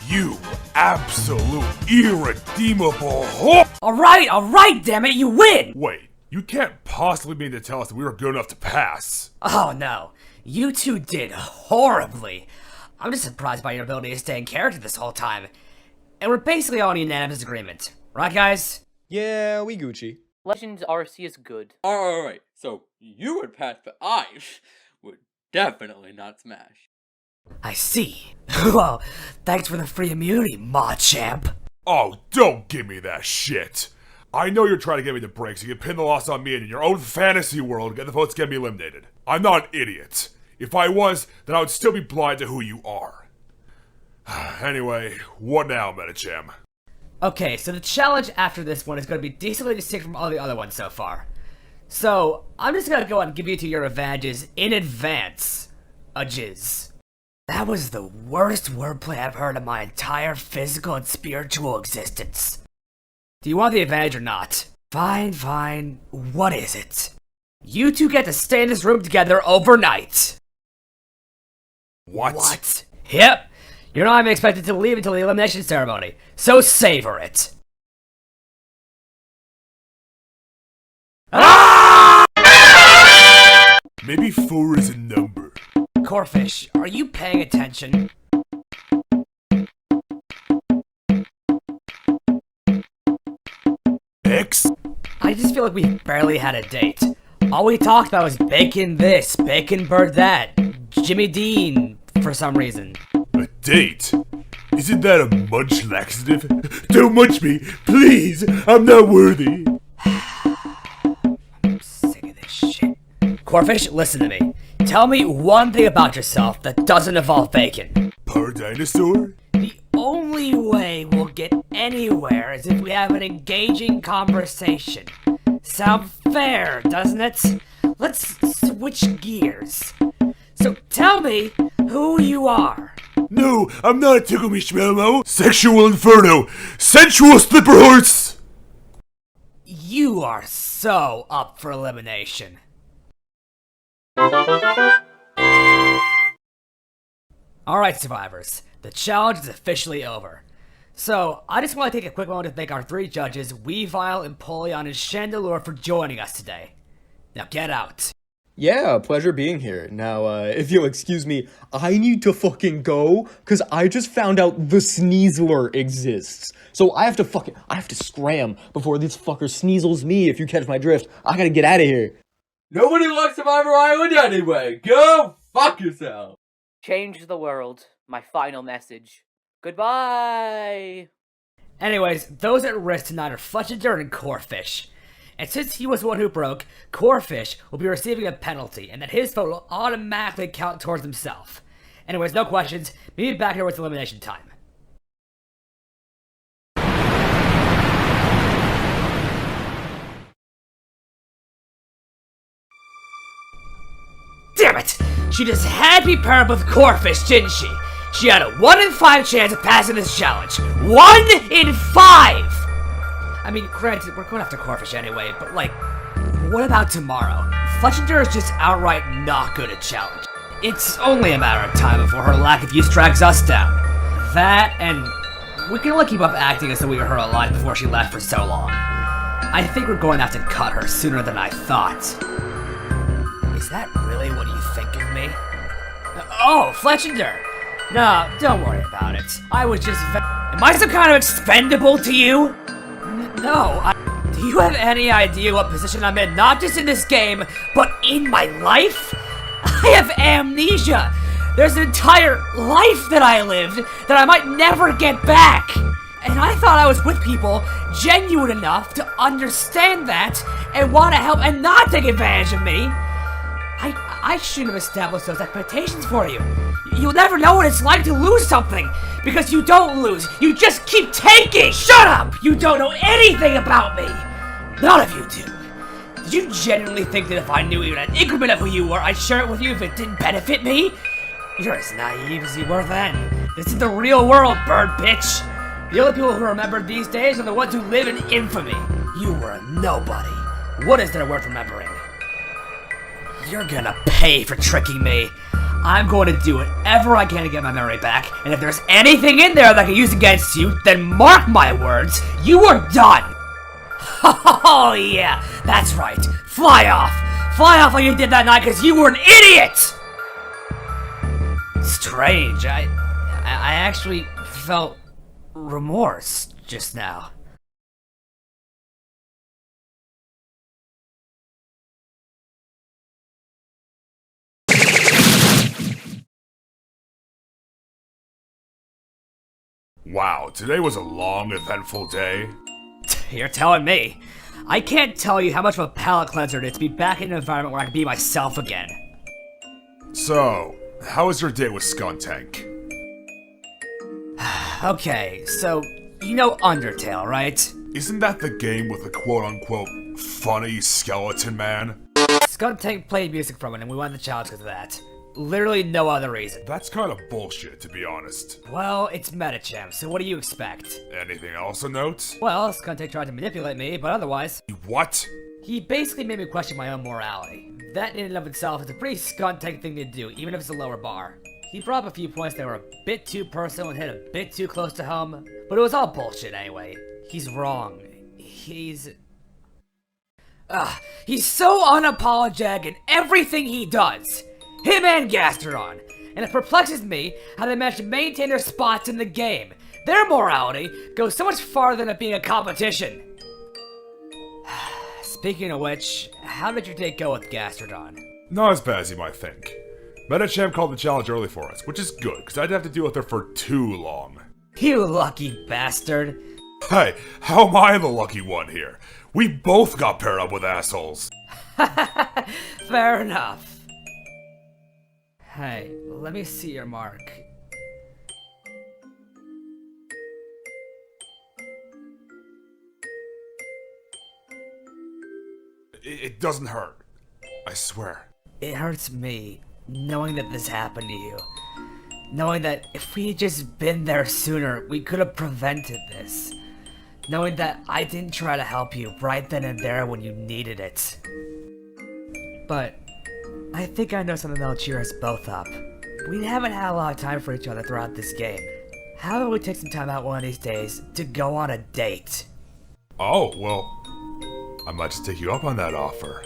Speaker 2: You absolute irredeemable whore!
Speaker 1: Alright, damn it, you win!
Speaker 2: Wait, you can't possibly mean to tell us that we were good enough to pass.
Speaker 1: Oh no, you two did horribly. I'm just surprised by your ability to stay in character this whole time. And we're basically all in unanimous agreement. Right, guys?
Speaker 4: Yeah, we Gucci.
Speaker 5: Legends RC is good.
Speaker 8: Alright, so you would pass, but I would definitely not smash.
Speaker 1: I see. Well, thanks for the free immunity, Machamp.
Speaker 2: Oh, don't give me that shit. I know you're trying to get me to break so you can pin the loss on me and in your own fantasy world get the votes to get me eliminated. I'm not an idiot. If I was, then I would still be blind to who you are. Anyway, what now, Metacham?
Speaker 1: Okay, so the challenge after this one is going to be decently distinct from all the other ones so far. So, I'm just going to go and give you to your advantages in advance. A jizz. That was the worst wordplay I've heard in my entire physical and spiritual existence. Do you want the advantage or not? Fine. What is it? You two get to stay in this room together overnight.
Speaker 2: What?
Speaker 1: Yep. You're not even expected to leave until the elimination ceremony, so savor it. Ah!
Speaker 2: Maybe 4 is a number.
Speaker 1: Corfish, are you paying attention?
Speaker 2: X?
Speaker 1: I just feel like we barely had a date. All we talked about was bacon this, bacon bird that, Jimmy Dean, for some reason.
Speaker 2: A date? Isn't that a munch laxative? Don't munch me, please! I'm not worthy!
Speaker 1: I'm sick of this shit. Corfish, listen to me. Tell me one thing about yourself that doesn't involve bacon.
Speaker 2: Part dinosaur?
Speaker 1: The only way we'll get anywhere is if we have an engaging conversation. Sound fair, doesn't it? Let's switch gears. So tell me who you are.
Speaker 2: No, I'm not a Tickle Me Schmelmo! Sexual Inferno! Sensual Slipper Horse!
Speaker 1: You are so up for elimination. Alright, survivors. The challenge is officially over. So, I just want to take a quick moment to thank our 3 judges, Weavile, Empoleon, and Chandelure for joining us today. Now get out.
Speaker 7: Yeah, pleasure being here. Now, if you'll excuse me, I need to fucking go, cause I just found out the Sneasler exists. So I have to scram before this fucker sneasels me, if you catch my drift. I gotta get out of here.
Speaker 8: Nobody likes Survivor Island anyway. Go fuck yourself.
Speaker 5: Change the world. My final message. Goodbye.
Speaker 1: Anyways, those at risk tonight are Fletchinger and Corefish. And since he was the one who broke, Corefish will be receiving a penalty, and that his vote will automatically count towards himself. Anyways, no questions. Meet me back here with elimination time. Damn it! She just had me paired with Corefish, didn't she? She had a 1 in 5 chance of passing this challenge. 1 in 5! I mean, granted, we're going after Corefish anyway, but like, what about tomorrow? Fletchinger is just outright not good at challenge. It's only a matter of time before her lack of use drags us down. That, and we can only keep up acting as though we were her alive before she left for so long. I think we're going to have to cut her sooner than I thought. Is that really what you think of me? Oh, Fletchinger! No, don't worry about it. I was just Am I some kind of expendable to you? No, do you have any idea what position I'm in, not just in this game, but in my life? I have amnesia! There's an entire life that I lived that I might never get back! And I thought I was with people genuine enough to understand that and want to help and not take advantage of me. I shouldn't have established those expectations for you. You'll never know what it's like to lose something, because you don't lose, you just keep taking! Shut up! You don't know anything about me! None of you do. Did you genuinely think that if I knew even an increment of who you were, I'd share it with you if it didn't benefit me? You're as naive as you were then. This is the real world, bird bitch! The only people who remember these days are the ones who live in infamy. You were a nobody. What is there worth remembering? You're gonna pay for tricking me. I'm going to do whatever I can to get my memory back, and if there's anything in there that I can use against you, then mark my words, you are done! Oh yeah, that's right. Fly off! Fly off like you did that night because you were an idiot! Strange, I actually felt remorse just now.
Speaker 2: Wow, today was a long, eventful day.
Speaker 1: You're telling me. I can't tell you how much of a palate cleanser it is to be back in an environment where I can be myself again.
Speaker 2: So, how was your day with Skuntank?
Speaker 1: Okay, so, you know Undertale, right?
Speaker 2: Isn't that the game with the quote-unquote funny skeleton man?
Speaker 1: Skuntank played music from it and we won the challenge because of that. Literally no other reason.
Speaker 2: That's kind of bullshit, to be honest.
Speaker 1: Well, it's Metachamp, so what do you expect?
Speaker 2: Anything else of note?
Speaker 1: Well, Skuntank tried to manipulate me, but otherwise...
Speaker 2: What?
Speaker 1: He basically made me question my own morality. That in and of itself is a pretty Skuntank thing to do, even if it's a lower bar. He brought up a few points that were a bit too personal and hit a bit too close to home, but it was all bullshit anyway. He's wrong. He's so unapologetic in everything he does! Him and Gastrodon! And it perplexes me how they manage to maintain their spots in the game. Their morality goes so much farther than it being a competition. Speaking of which, how did your day go with Gastrodon?
Speaker 2: Not as bad as you might think. Metachamp called the challenge early for us, which is good, because I didn't have to deal with her for too long.
Speaker 1: You lucky bastard.
Speaker 2: Hey, how am I the lucky one here? We both got paired up with assholes.
Speaker 1: Fair enough. Hey, let me see your mark.
Speaker 2: It doesn't hurt. I swear.
Speaker 1: It hurts me, knowing that this happened to you. Knowing that if we had just been there sooner, we could have prevented this. Knowing that I didn't try to help you right then and there when you needed it. But I think I know something that'll cheer us both up. We haven't had a lot of time for each other throughout this game. How about we take some time out one of these days to go on a date?
Speaker 2: Oh, well, I might just take you up on that offer.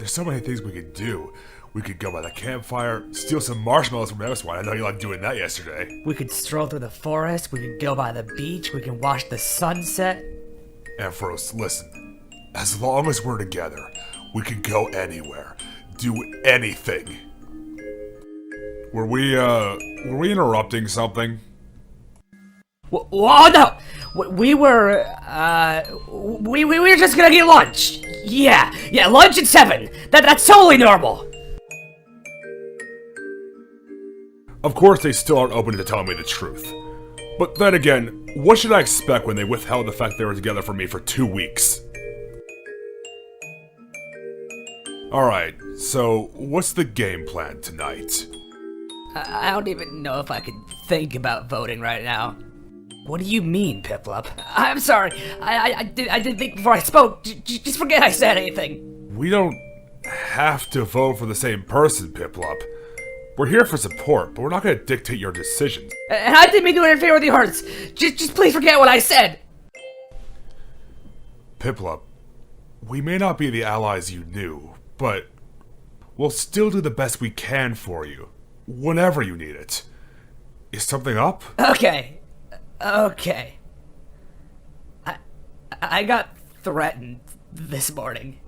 Speaker 2: There's so many things we could do. We could go by the campfire, steal some marshmallows from Emerson. I know you liked doing that yesterday.
Speaker 1: We could stroll through the forest, we could go by the beach, we can watch the sunset.
Speaker 2: Ampharos, listen. As long as we're together, we can go anywhere. Do anything. Were we interrupting something?
Speaker 1: Oh no! We were just gonna get lunch. Yeah, lunch at 7. That's totally normal.
Speaker 2: Of course, they still aren't open to telling me the truth. But then again, what should I expect when they withheld the fact they were together from me for 2 weeks? Alright, so what's the game plan tonight?
Speaker 1: I don't even know if I can think about voting right now. What do you mean, Piplup? I'm sorry. I didn't think before I spoke. Just forget I said anything.
Speaker 2: We don't have to vote for the same person, Piplup. We're here for support, but we're not going to dictate your decisions.
Speaker 1: And I didn't mean to interfere with yours. Just please forget what I said.
Speaker 2: Piplup, we may not be the allies you knew, but we'll still do the best we can for you, whenever you need it. Is something up?
Speaker 1: Okay. I got threatened this morning.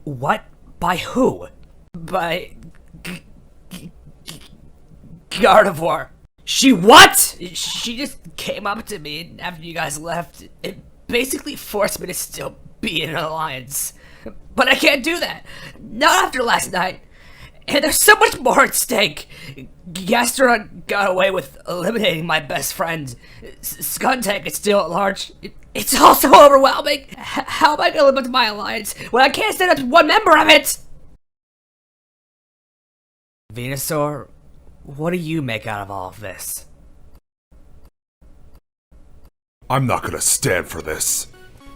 Speaker 1: What? By who? By Gardevoir. She what? She just came up to me after you guys left. It basically forced me to still be in an alliance. But I can't do that. Not after last night. And there's so much more at stake. Gastronaut got away with eliminating my best friend. Skuntank is still at large. It's all so overwhelming. How am I gonna live up to my alliance when I can't stand up to one member of it? Venusaur, what do you make out of all of this?
Speaker 2: I'm not gonna stand for this.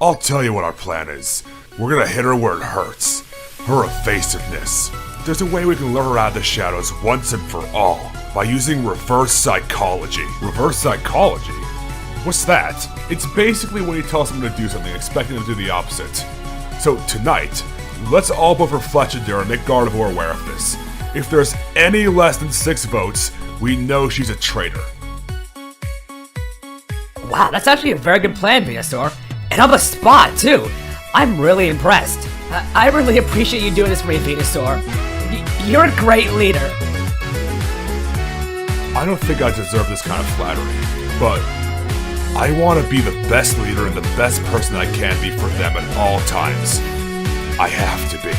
Speaker 2: I'll tell you what our plan is. We're gonna hit her where it hurts. Her evasiveness. There's a way we can lure her out of the shadows once and for all by using reverse psychology. Reverse psychology? What's that? It's basically when you tell someone to do something, expecting them to do the opposite. So tonight, let's all vote for Fletchinder and make Gardevoir aware of this. If there's any less than 6 votes, we know she's a traitor.
Speaker 1: Wow, that's actually a very good plan, Venusaur. And on the spot, too. I'm really impressed. I really appreciate you doing this for me, Venusaur. You're a great leader.
Speaker 2: I don't think I deserve this kind of flattery, but I want to be the best leader and the best person I can be for them at all times. I have to be.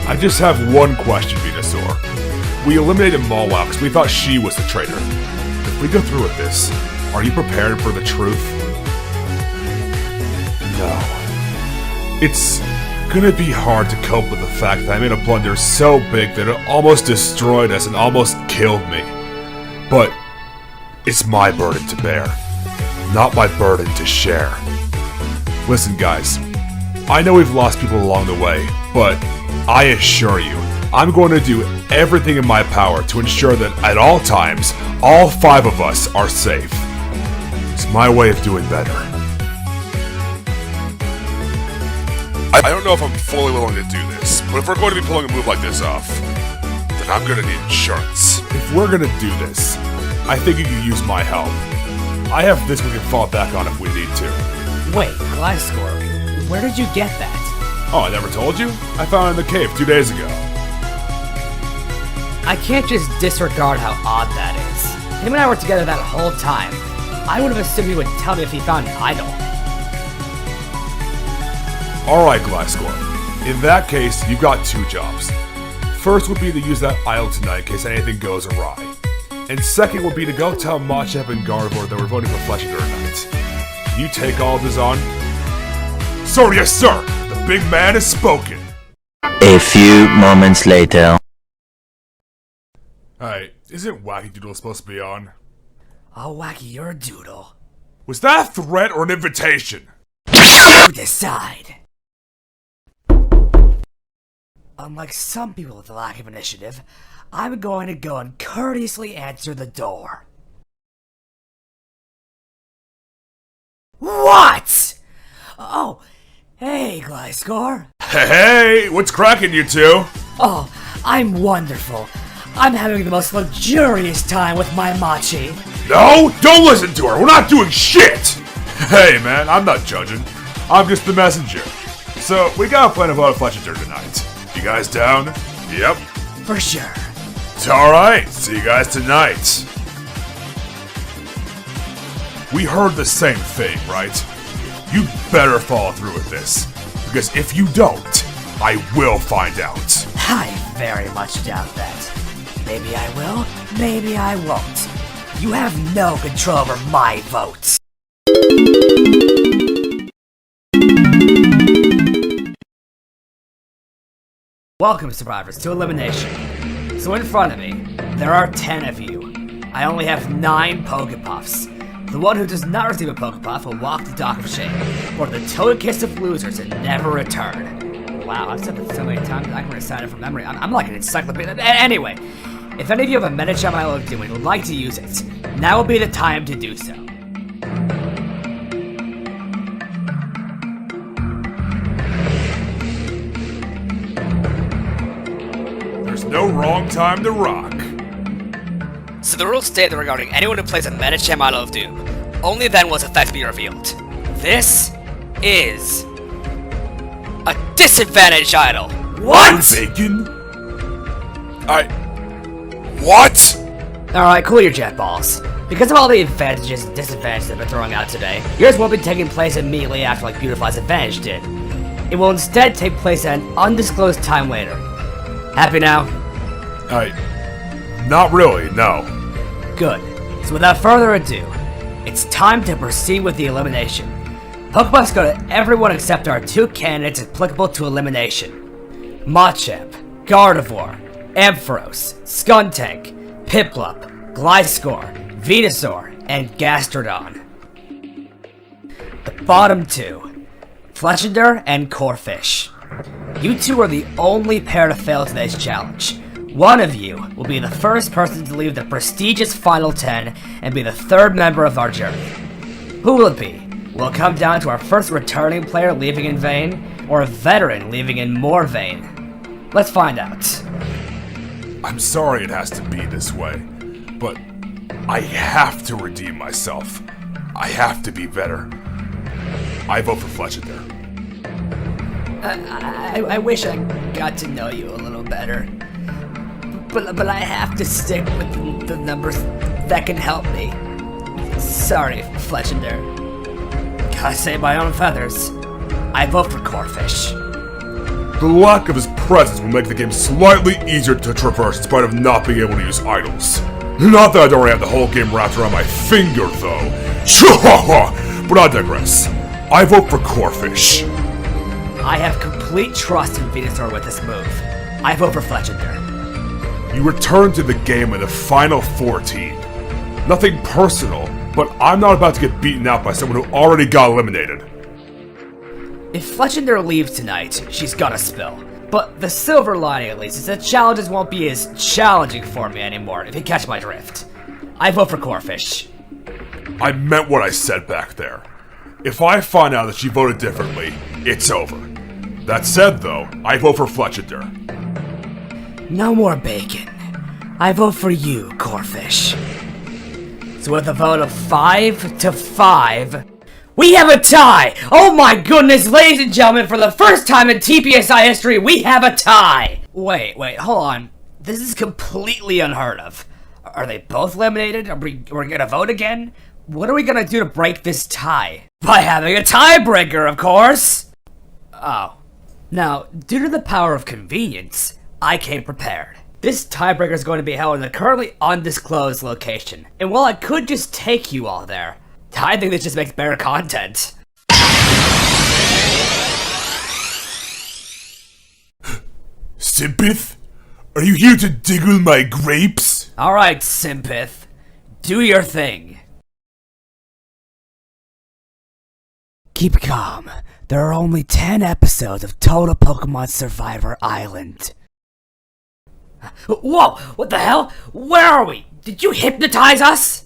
Speaker 2: I just have one question, Venusaur. We eliminated Mawile because we thought she was the traitor. If we go through with this, are you prepared for the truth? No. It's gonna be hard to cope with the fact that I made a blunder so big that it almost destroyed us and almost killed me. But it's my burden to bear, not my burden to share. Listen guys, I know we've lost people along the way, but I assure you, I'm going to do everything in my power to ensure that at all times, all 5 of us are safe. It's my way of doing better. I don't know if I'm fully willing to do this, but if we're going to be pulling a move like this off, then I'm going to need insurance. If we're going to do this, I think you can use my help. I have this we can fall back on if we need to.
Speaker 1: Wait, Gliscor, where did you get that?
Speaker 2: Oh, I never told you? I found it in the cave 2 days ago.
Speaker 1: I can't just disregard how odd that is. Him and I were together that whole time. I would have assumed he would tell me if he found an idol.
Speaker 2: Alright, Gliscor. In that case, you've got 2 jobs. First would be to use that idol tonight in case anything goes awry. And second would be to go tell Machep and Gardevoir that we're voting for Fletchinder tonight. Can you take all of this on? Sir, yes sir! The big man has spoken!
Speaker 6: A few moments later.
Speaker 2: Alright, isn't Wacky Doodle supposed to be on?
Speaker 1: Oh, Wacky, you're a doodle.
Speaker 2: Was that a threat or an invitation?
Speaker 1: You decide. Unlike some people with a lack of initiative, I'm going to go and courteously answer the door. What? Oh, Hey, Gliscor.
Speaker 2: Hey, what's cracking, you two?
Speaker 1: Oh, I'm wonderful. I'm having the most luxurious time with my Machi.
Speaker 2: No, don't listen to her. We're not doing shit. Hey, man, I'm not judging. I'm just the messenger. So, we got a plan of how to Fletcher tonight. You guys down? Yep.
Speaker 1: For sure.
Speaker 2: Alright, see you guys tonight. We heard the same thing, right? You better follow through with this. Because if you don't, I will find out.
Speaker 1: I very much doubt that. Maybe I will, maybe I won't. You have no control over my votes. Welcome, survivors, to Elimination. So in front of me, there are 10 of you. I only have 9 Pokepuffs. The one who does not receive a Pokepuff will walk the dock of shame, or the toad kiss of losers and never return. Wow, I've said that so many times I can recite it from memory. I'm like an encyclopedia. Anyway, if any of you have a Medicham I love doing and would like to use it, now will be the time to do so.
Speaker 2: There's no wrong time to rock.
Speaker 1: So the rules state that regarding anyone who plays a Medicham Idol of Doom, only then will its effect be revealed. This is a disadvantage idol. What?
Speaker 2: Bacon? What?
Speaker 1: Alright, cool your jet balls. Because of all the advantages and disadvantages I've been throwing out today, yours won't be taking place immediately after like Beautifly's advantage did. It will instead take place at an undisclosed time later. Happy now?
Speaker 2: Not really, no.
Speaker 1: Good. So without further ado, it's time to proceed with the elimination. Pokebuffs go to everyone except our 2 candidates applicable to elimination. Machamp, Gardevoir, Ampharos, Skuntank, Piplup, Gliscor, Venusaur, and Gastrodon. The bottom 2, Fletchinder and Corphish. You 2 are the only pair to fail today's challenge. One of you will be the first person to leave the prestigious Final 10 and be the 3rd member of our journey. Who will it be? Will it come down to our first returning player leaving in vain, or a veteran leaving in more vain? Let's find out.
Speaker 2: I'm sorry it has to be this way, but I have to redeem myself. I have to be better. I vote for Fletchinder.
Speaker 1: I wish I got to know you a little better. But I have to stick with the numbers that can help me. Sorry, Fletchinder. Gotta save my own feathers. I vote for Corphish.
Speaker 2: The lack of his presence will make the game slightly easier to traverse in spite of not being able to use idols. Not that I don't have the whole game wrapped around my finger, though. But I digress. I vote for Corphish.
Speaker 1: I have complete trust in Venusaur with this move. I vote for Fletchinder.
Speaker 2: You return to the game in the final 14. Nothing personal, but I'm not about to get beaten out by someone who already got eliminated.
Speaker 1: If Fletchinder leaves tonight, she's gonna spill. But the silver lining, at least, is that challenges won't be as challenging for me anymore, if you catch my drift. I vote for Corphish.
Speaker 2: I meant what I said back there. If I find out that she voted differently, it's over. That said, though, I vote for Fletchinder.
Speaker 1: No more bacon. I vote for you, Corphish. So with a vote of 5-5, we have a tie! Oh my goodness, ladies and gentlemen, for the first time in TPSI history, we have a tie! Wait, hold on. This is completely unheard of. Are they both eliminated? Are we gonna vote again? What are we gonna do to break this tie? By having a tiebreaker, of course! Oh. Now, due to the power of convenience, I came prepared. This tiebreaker is going to be held in a currently undisclosed location. And while I could just take you all there, I think this just makes better content.
Speaker 2: Simpith? Are you here to diggle my grapes?
Speaker 1: Alright, Simpith. Do your thing. Keep calm. There are only 10 episodes of Total Pokemon Survivor Island. Whoa! What the hell? Where are we? Did you hypnotize us?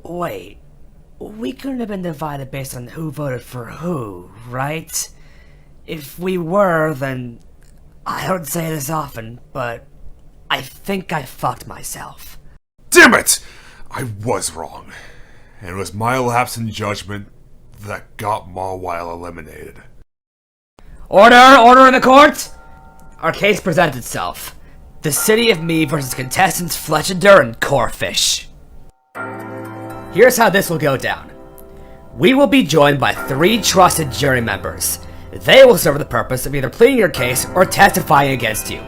Speaker 1: Wait. we couldn't have been divided based on who voted for who, right? If we were, then I don't say this often, but I think I fucked myself.
Speaker 2: Damn it! I was wrong. And it was my lapse in judgment that got Mawile eliminated.
Speaker 1: Order in the court! Our case presents itself. The City of Me versus contestants Fletchender and Corefish. Here's how this will go down. We will be joined by 3 trusted jury members. They will serve the purpose of either pleading your case or testifying against you.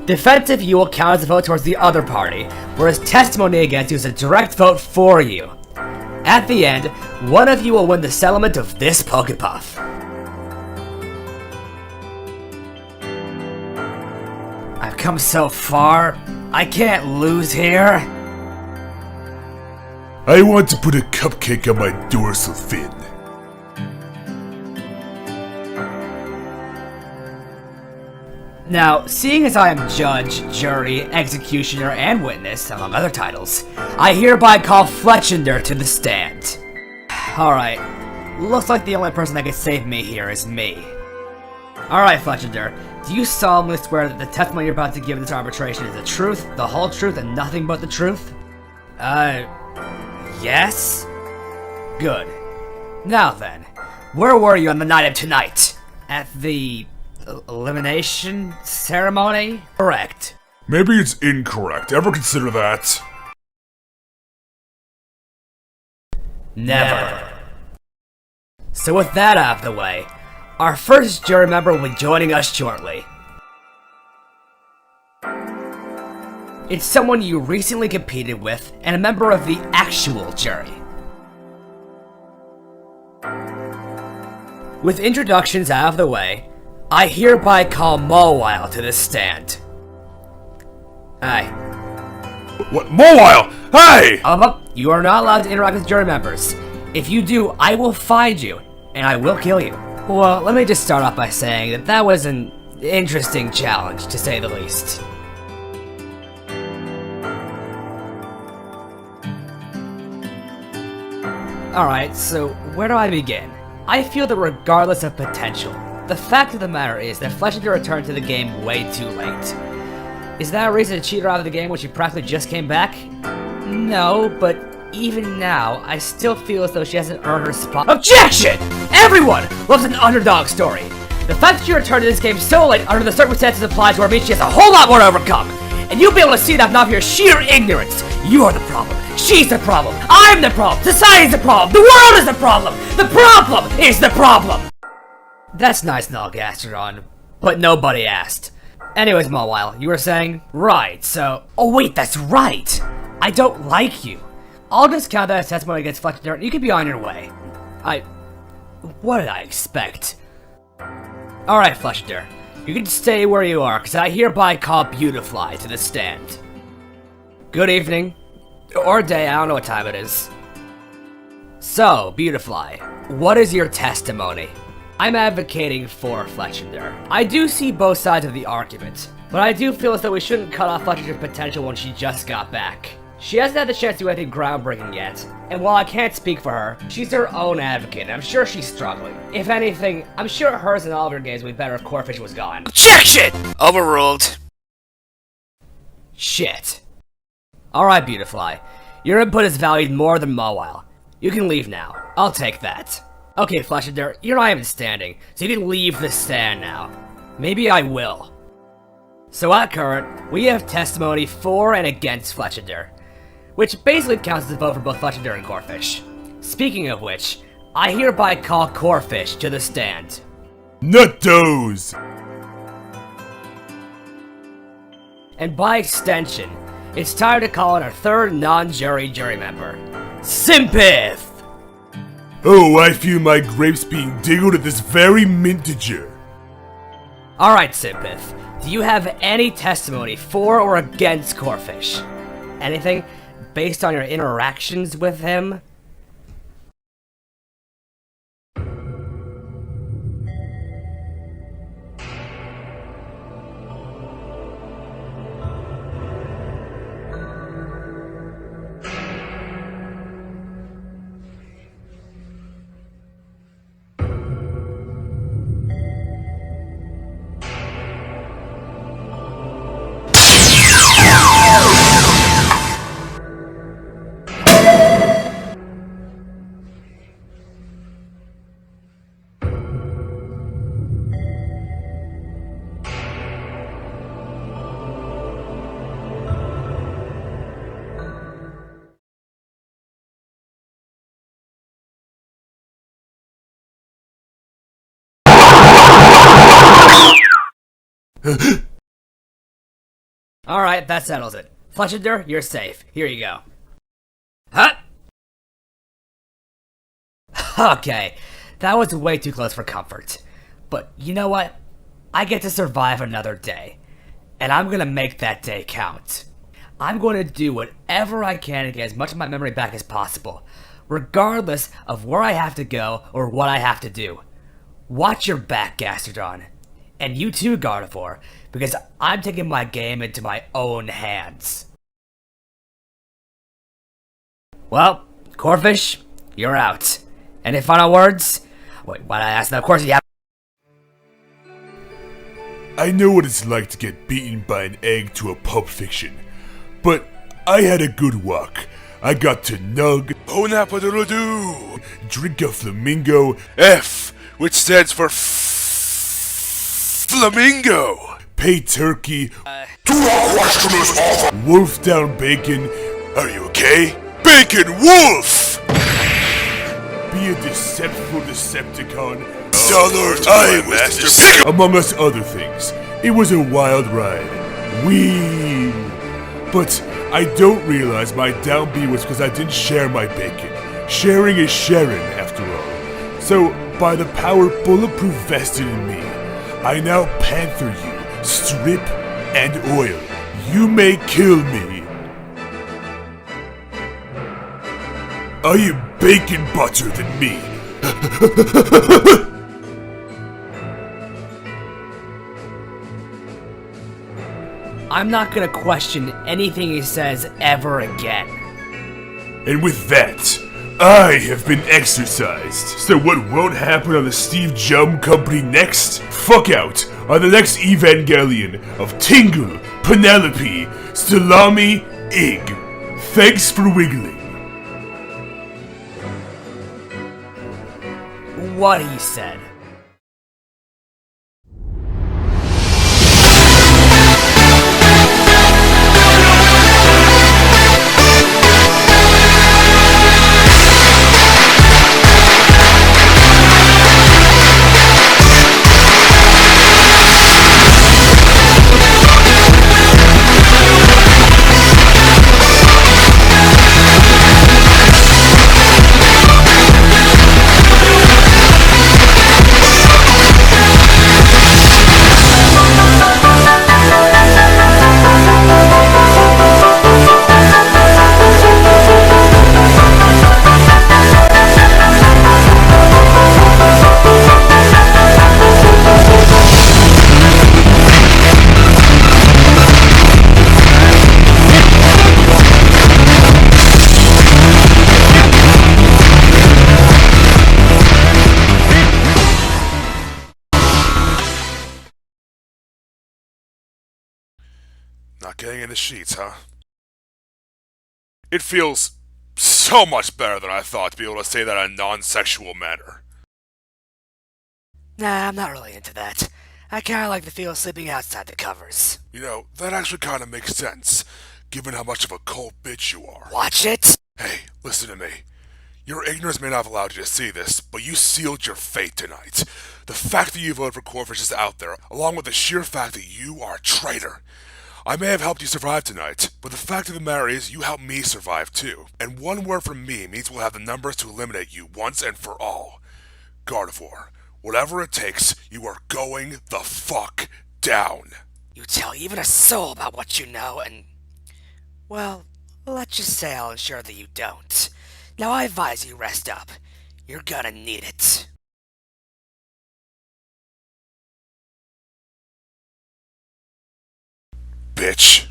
Speaker 1: Defense of you will count as a vote towards the other party, whereas testimony against you is a direct vote for you. At the end, one of you will win the settlement of this Pokepuff. I've come so far, I can't lose here.
Speaker 2: I want to put a cupcake on my dorsal fin.
Speaker 1: Now, seeing as I am judge, jury, executioner, and witness, among other titles, I hereby call Fletchender to the stand. Alright, looks like the only person that can save me here is me. Alright, Fletchender, do you solemnly swear that the testimony you're about to give in this arbitration is the truth, the whole truth, and nothing but the truth? Yes? Good. Now then, where were you on the night of tonight? At the elimination ceremony? Correct.
Speaker 2: Maybe it's incorrect. Ever consider that?
Speaker 1: Never. So with that out of the way, our first jury member will be joining us shortly. It's someone you recently competed with and a member of the actual jury. With introductions out of the way, I hereby call Mawile to the stand. Aye.
Speaker 2: What? Mawile! Hey!
Speaker 1: You are not allowed to interact with jury members. If you do, I will find you, and I will kill you. Well, let me just start off by saying that was an interesting challenge, to say the least. Alright, so where do I begin? I feel that regardless of potential, the fact of the matter is that Fletchender returned to the game way too late. Is that a reason to cheat her out of the game when she practically just came back? No, but even now, I still feel as though she hasn't earned her spot. OBJECTION! Everyone loves an underdog story. The fact that she returned to this game so late under the circumstances applies to her means she has a whole lot more to overcome. And you'll be able to see that not your sheer ignorance. You are the problem. She's the problem. I'm the problem. Society's the problem. The world is the problem. The problem is the problem. That's nice and all, Gastrodon, but nobody asked. Anyways, Mawile, you were saying? Right, so... Oh wait, that's right! I don't like you. I'll just count that as testimony against Fletchender, and you can be on your way. What did I expect? Alright, Fletchender, you can stay where you are, because I hereby call Beautifly to the stand. Good evening. Or day, I don't know what time it is. So, Beautifly, what is your testimony? I'm advocating for Fletchender. I do see both sides of the argument, but I do feel as though we shouldn't cut off Fletchender's potential when she just got back. She hasn't had the chance to do anything groundbreaking yet, and while I can't speak for her, she's her own advocate, and I'm sure she's struggling. If anything, I'm sure hers and all of her games would be better if Corefish was gone. OBJECTION! Overruled. Shit. Alright, Beautifly. Your input is valued more than Mawile. You can leave now. I'll take that. Okay, Fletchender, you're not even standing, so you can leave the stand now. Maybe I will. So at current, we have testimony for and against Fletchender, which basically counts as a vote for both Fletchender and Corefish. Speaking of which, I hereby call Corefish to the stand.
Speaker 2: Nuttos!
Speaker 1: And by extension, it's time to call in our third non-jury jury member, Simpith!
Speaker 2: Oh, I feel my grapes being diggled at this very mintager.
Speaker 1: Alright, Simpith, do you have any testimony for or against Corefish? Anything based on your interactions with him? Alright, that settles it. Fletchender, you're safe. Here you go. Huh? Okay, that was way too close for comfort. But you know what? I get to survive another day. And I'm gonna make that day count. I'm going to do whatever I can to get as much of my memory back as possible, regardless of where I have to go or what I have to do. Watch your back, Gastrodon. And you too, Gardevoir, because I'm taking my game into my own hands. Well, Corfish, you're out. Any final words? Wait, what I asked? Of course you have.
Speaker 11: I know what it's like to get beaten by an egg to a Pulp Fiction, but I had a good walk. I got to nug,
Speaker 2: Honapadoo,
Speaker 11: drink a flamingo,
Speaker 2: F, which stands for flamingo.
Speaker 11: pay turkey, wolf down bacon,
Speaker 2: Are you okay? Bacon Wolf!
Speaker 11: be a deceptful Decepticon,
Speaker 2: Dollar I was Bacon.
Speaker 11: among us other things. It was a wild ride. Wee! But I don't realize my down B was because I didn't share my bacon. Sharing is sharing, after all. So, by the power bulletproof vested in me, I now panther you, strip and oil. You may kill me. Are you bacon butter than me?
Speaker 1: I'm not gonna question anything he says ever again.
Speaker 11: And with that, I have been exercised. So what won't happen on the Steve Jum Company next? Fuck out on the next Evangelion of Tingle, Penelope, Salami, Ig. Thanks for wiggling.
Speaker 1: What he said.
Speaker 2: Not getting in the sheets, huh? It feels so much better than I thought to be able to say that in a non-sexual manner.
Speaker 1: Nah, I'm not really into that. I kinda like the feel of sleeping outside the covers.
Speaker 2: You know, that actually kind of makes sense, given how much of a cold bitch you are.
Speaker 1: Watch it!
Speaker 2: Hey, listen to me. Your ignorance may not have allowed you to see this, but you sealed your fate tonight. The fact that you voted for Corfish is out there, along with the sheer fact that you are a traitor. I may have helped you survive tonight, but the fact of the matter is you helped me survive too. And one word from me means we'll have the numbers to eliminate you once and for all. Gardevoir, whatever it takes, you are going the fuck down.
Speaker 1: You tell even a soul about what you know, and... well, let's just say I'll ensure that you don't. Now I advise you rest up. You're gonna need it.
Speaker 2: Bitch.